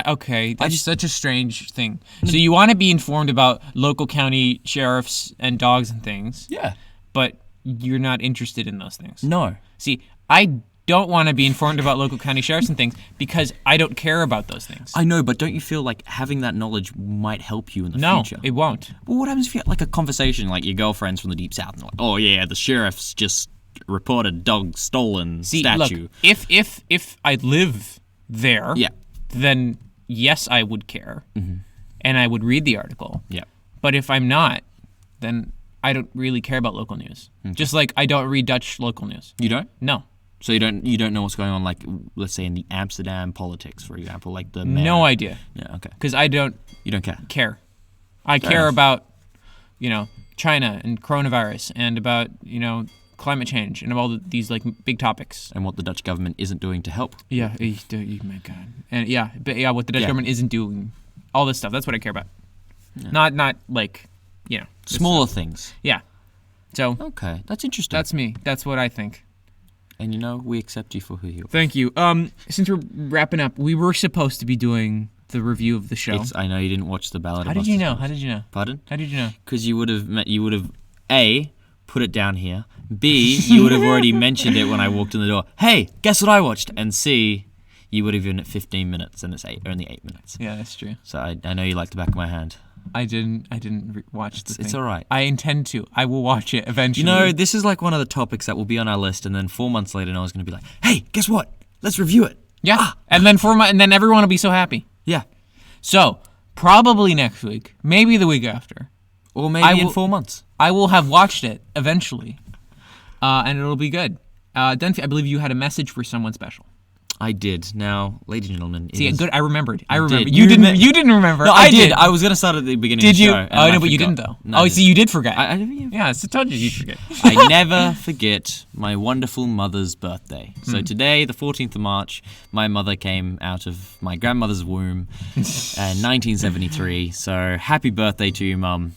Speaker 1: Okay, that's such a strange thing. So you want to be informed about local county sheriffs and dogs and things,
Speaker 2: Yeah.
Speaker 1: but you're not interested in those things.
Speaker 2: No.
Speaker 1: See, I don't want to be informed about local county sheriffs and things because I don't care about those things.
Speaker 2: I know, but don't you feel like having that knowledge might help you in the
Speaker 1: No,
Speaker 2: future?
Speaker 1: it won't.
Speaker 2: Well, what happens if you have like a conversation, like your girlfriend's from the deep south, and they're like, "Oh yeah, the sheriff's just reported dog stolen
Speaker 1: See,
Speaker 2: statue."
Speaker 1: look, if I live there,
Speaker 2: Yeah.
Speaker 1: then yes, I would care, and I would read the article.
Speaker 2: Yeah.
Speaker 1: But if I'm not, then I don't really care about local news. Just like I don't read Dutch local news.
Speaker 2: You don't?
Speaker 1: No.
Speaker 2: So you don't know what's going on, like let's say in the Amsterdam politics, for example, like the mayor.
Speaker 1: No idea.
Speaker 2: Yeah. Okay.
Speaker 1: Because I don't
Speaker 2: You don't care.
Speaker 1: care. I
Speaker 2: Fair
Speaker 1: care
Speaker 2: enough.
Speaker 1: about, China and coronavirus and about, climate change and all these like big topics.
Speaker 2: And what the Dutch government isn't doing to help.
Speaker 1: Yeah, my God. And what the Dutch
Speaker 2: Yeah.
Speaker 1: government isn't doing, all this stuff. That's what I care about. Not like, this
Speaker 2: Smaller
Speaker 1: stuff.
Speaker 2: things.
Speaker 1: Yeah. So
Speaker 2: Okay, that's interesting.
Speaker 1: that's me. That's what I think.
Speaker 2: And we accept you for who you are.
Speaker 1: Thank you. Since we're wrapping up, we were supposed to be doing the review of the show.
Speaker 2: I know you didn't watch the Ballad
Speaker 1: How
Speaker 2: of
Speaker 1: did you
Speaker 2: Buster
Speaker 1: know?
Speaker 2: Scruggs.
Speaker 1: How did you know?
Speaker 2: Pardon?
Speaker 1: How did you know?
Speaker 2: Because you would have A, put it down here. B, you would have already mentioned it when I walked in the door. Hey, guess what I watched? And C, you would have given it 15 minutes, and it's only 8 minutes.
Speaker 1: Yeah, that's true.
Speaker 2: So I know you like the back of my hand.
Speaker 1: I didn't watch the thing.
Speaker 2: It's all right.
Speaker 1: I intend to. I will watch it eventually.
Speaker 2: This is like one of the topics that will be on our list, and then 4 months later, Noah's going to be like, "Hey, guess what? Let's review it."
Speaker 1: Yeah. And then everyone will be so happy.
Speaker 2: Yeah,
Speaker 1: So, probably next week, maybe the week after,
Speaker 2: or maybe in 4 months.
Speaker 1: I will have watched it eventually. And it'll be good. Dunphy, I believe you had a message for someone special.
Speaker 2: I did. Now, ladies and gentlemen, it
Speaker 1: See,
Speaker 2: is-
Speaker 1: good. I remembered.
Speaker 2: did.
Speaker 1: You didn't.
Speaker 2: remem-
Speaker 1: You didn't remember.
Speaker 2: No, I did. I was going to start at the beginning
Speaker 1: Did
Speaker 2: of the
Speaker 1: you?
Speaker 2: show. and
Speaker 1: Oh
Speaker 2: I
Speaker 1: no, but you
Speaker 2: forgot.
Speaker 1: didn't though.
Speaker 2: No,
Speaker 1: Oh,
Speaker 2: I
Speaker 1: see,
Speaker 2: didn't.
Speaker 1: you did forget.
Speaker 2: I
Speaker 1: Yeah, so I told you you'd forget.
Speaker 2: I never forget my wonderful mother's birthday. So today, the 14th of March, my mother came out of my grandmother's womb in 1973. So happy birthday to you, Mum.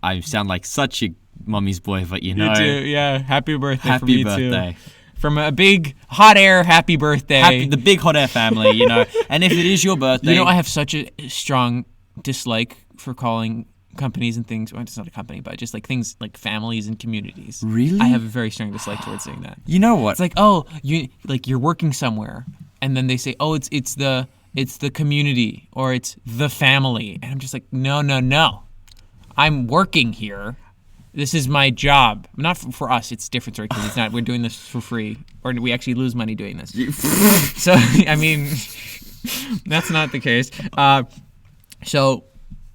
Speaker 2: I sound like such a mummy's boy, but you know.
Speaker 1: You do, yeah. Happy birthday from
Speaker 2: Happy
Speaker 1: me
Speaker 2: birthday.
Speaker 1: too. From a big hot air, happy birthday.
Speaker 2: The big hot air family, you know. And if it is your birthday.
Speaker 1: I have such a strong dislike for calling companies and things. Well, it's not a company, but just like things like families and communities.
Speaker 2: Really?
Speaker 1: I have a very strong dislike towards saying that.
Speaker 2: You know what?
Speaker 1: It's like, you're working somewhere, and then they say, it's the community or it's the family, and I'm just like, no. I'm working here. This is my job. Not for us. It's different, right? Because it's not. We're doing this for free, or we actually lose money doing this. So I mean, that's not the case. So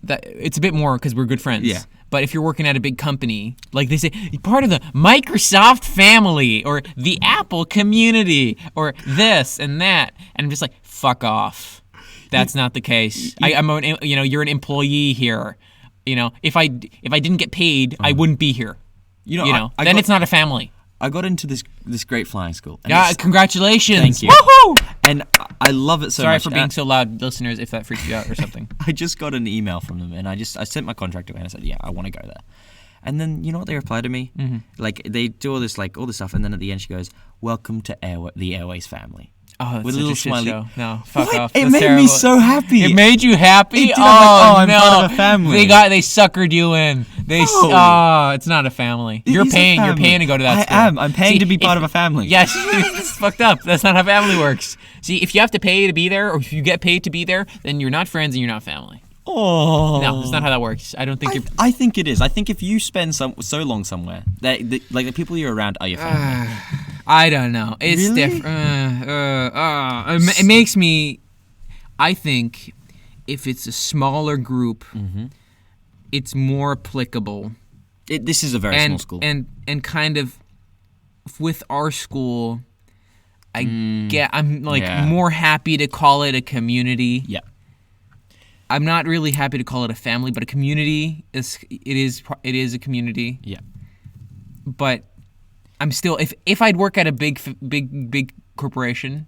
Speaker 1: that it's a bit more because we're good friends.
Speaker 2: Yeah.
Speaker 1: But if you're working at a big company, like they say, part of the Microsoft family or the Apple community or this and that, and I'm just like, fuck off. That's not the case. You're an employee here. If I didn't get paid, I wouldn't be here. Then it's not a family.
Speaker 2: I got into this great flying school.
Speaker 1: Yeah, congratulations.
Speaker 2: Thank you.
Speaker 1: Woohoo!
Speaker 2: And I love it so much.
Speaker 1: Sorry for being so loud, listeners, if that freaks you out or something.
Speaker 2: I just got an email from them, and I sent my contract away, and I said, yeah, I want to go there. And then you know what they replied to me? Mm-hmm. Like they do all this stuff, and then at the end she goes, "Welcome to the Airways family."
Speaker 1: Oh, that's
Speaker 2: with
Speaker 1: such
Speaker 2: a little
Speaker 1: a shit
Speaker 2: smiley.
Speaker 1: show. No, fuck
Speaker 2: What?
Speaker 1: off.
Speaker 2: It
Speaker 1: That's
Speaker 2: made
Speaker 1: terrible.
Speaker 2: me so happy.
Speaker 1: It made you happy?
Speaker 2: It did.
Speaker 1: Oh,
Speaker 2: I'm like,
Speaker 1: no.
Speaker 2: part of a family.
Speaker 1: They suckered you in. It's not a family.
Speaker 2: It
Speaker 1: You're
Speaker 2: is a
Speaker 1: paying. You're
Speaker 2: family.
Speaker 1: paying to go to that school.
Speaker 2: I am. I'm paying to be part of a family.
Speaker 1: Yes, it's fucked up. That's not how family works. See, if you have to pay to be there, or if you get paid to be there, then you're not friends and you're not family.
Speaker 2: Oh.
Speaker 1: No, that's not how that works. I don't think you're.
Speaker 2: I think it is. I think if you spend so long somewhere, the people you're around are your family.
Speaker 1: I don't know. It's
Speaker 2: Really?
Speaker 1: different. It makes me. I think if it's a smaller group, it's more applicable.
Speaker 2: This is a very small school.
Speaker 1: And kind of with our school, I'm more happy to call it a community.
Speaker 2: Yeah.
Speaker 1: I'm not really happy to call it a family, but a community is a community.
Speaker 2: Yeah.
Speaker 1: But I'm still if I'd work at a big corporation,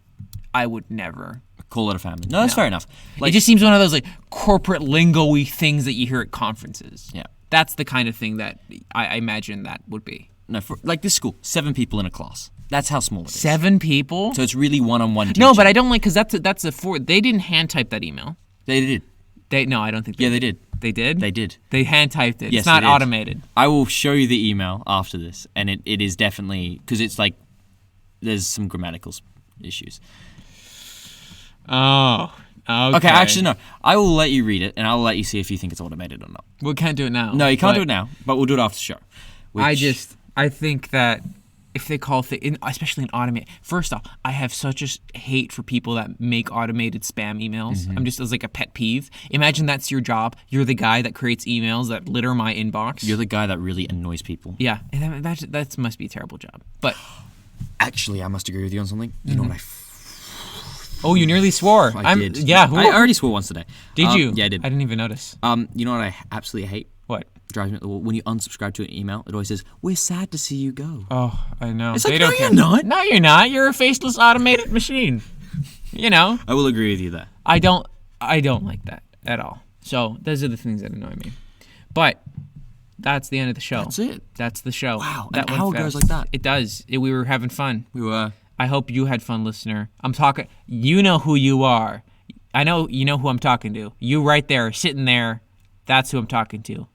Speaker 1: I would never
Speaker 2: call it a family. No, that's fair enough.
Speaker 1: it just seems one of those like corporate lingo-y things that you hear at conferences.
Speaker 2: Yeah.
Speaker 1: That's the kind of thing that I imagine that would be.
Speaker 2: No, for like this school, 7 people in a class. That's how small it is.
Speaker 1: 7 people?
Speaker 2: So it's really one-on-one teaching.
Speaker 1: No, but I don't like because that's a they didn't hand type that email.
Speaker 2: They did.
Speaker 1: No, I don't think.
Speaker 2: Yeah, they did.
Speaker 1: They did.
Speaker 2: They did.
Speaker 1: They hand typed it.
Speaker 2: Yes,
Speaker 1: it's not
Speaker 2: they did.
Speaker 1: automated.
Speaker 2: I will show you the email after this, and it is definitely because it's like there's some grammatical issues.
Speaker 1: Oh. Okay.
Speaker 2: Actually, no. I will let you read it, and I'll let you see if you think it's automated or not.
Speaker 1: We can't do it now.
Speaker 2: No, you can't do it now, but we'll do it after the show.
Speaker 1: I think that if they call especially an automated. First off, I have such a hate for people that make automated spam emails. I'm just as like a pet peeve. Imagine that's your job. You're the guy that creates emails that litter my inbox.
Speaker 2: You're the guy that really annoys people.
Speaker 1: Yeah, and that must be a terrible job. But
Speaker 2: actually, I must agree with you on something. You know what
Speaker 1: oh, you nearly swore.
Speaker 2: I did.
Speaker 1: Yeah,
Speaker 2: I already swore once today.
Speaker 1: Did you?
Speaker 2: Yeah, I did.
Speaker 1: I didn't even notice.
Speaker 2: You know what I absolutely hate?
Speaker 1: What?
Speaker 2: Drives me up the wall. When you unsubscribe to an email, it always says, "We're sad to see you go."
Speaker 1: Oh, I know.
Speaker 2: It's
Speaker 1: they
Speaker 2: like,
Speaker 1: don't
Speaker 2: no,
Speaker 1: care.
Speaker 2: you're not.
Speaker 1: No, you're not. You're a faceless automated machine.
Speaker 2: I will agree with you there.
Speaker 1: I don't like that at all. So those are the things that annoy me. But that's the end of the show.
Speaker 2: That's it.
Speaker 1: That's the show.
Speaker 2: Wow,
Speaker 1: that
Speaker 2: an hour goes like that.
Speaker 1: It does. We were having fun.
Speaker 2: We were.
Speaker 1: I hope you had fun, listener. I'm talking. You know who you are. I know you know who I'm talking to. You right there, sitting there. That's who I'm talking to.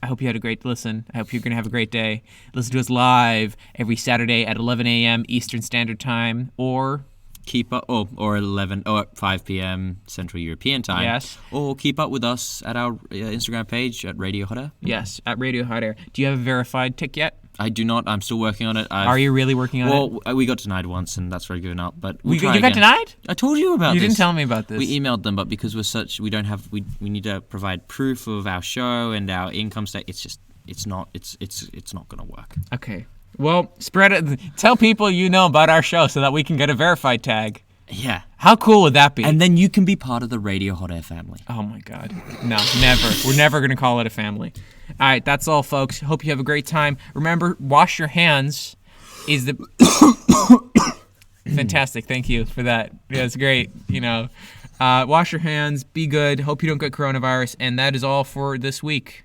Speaker 1: I hope you had a great listen. I hope you're going to have a great day. Listen to us live every Saturday at 11 a.m. Eastern Standard Time or
Speaker 2: keep up, or 5 p.m. Central European Time.
Speaker 1: Yes.
Speaker 2: Or keep up with us at our Instagram page at Radio Hot Air.
Speaker 1: Yes, at Radio Hot Air. Do you have a verified tick yet?
Speaker 2: I do not. I'm still working on it.
Speaker 1: Are you really working on it?
Speaker 2: Well, we got denied once, and that's very given up. But
Speaker 1: you got denied?
Speaker 2: I told you about this.
Speaker 1: You didn't tell me about this.
Speaker 2: We emailed them, but because we don't have, we need to provide proof of our show and our income statement. It's not going to work.
Speaker 1: Okay. Well, spread it. Tell people you know about our show so that we can get a verified tag.
Speaker 2: Yeah.
Speaker 1: How cool would that be?
Speaker 2: And then you can be part of the Radio Hot Air family.
Speaker 1: Oh my God. No, never. We're never going to call it a family. All right, that's all, folks. Hope you have a great time. Remember, wash your hands is the... Fantastic. Thank you for that. Yeah, it's great. Wash your hands. Be good. Hope you don't get coronavirus. And that is all for this week.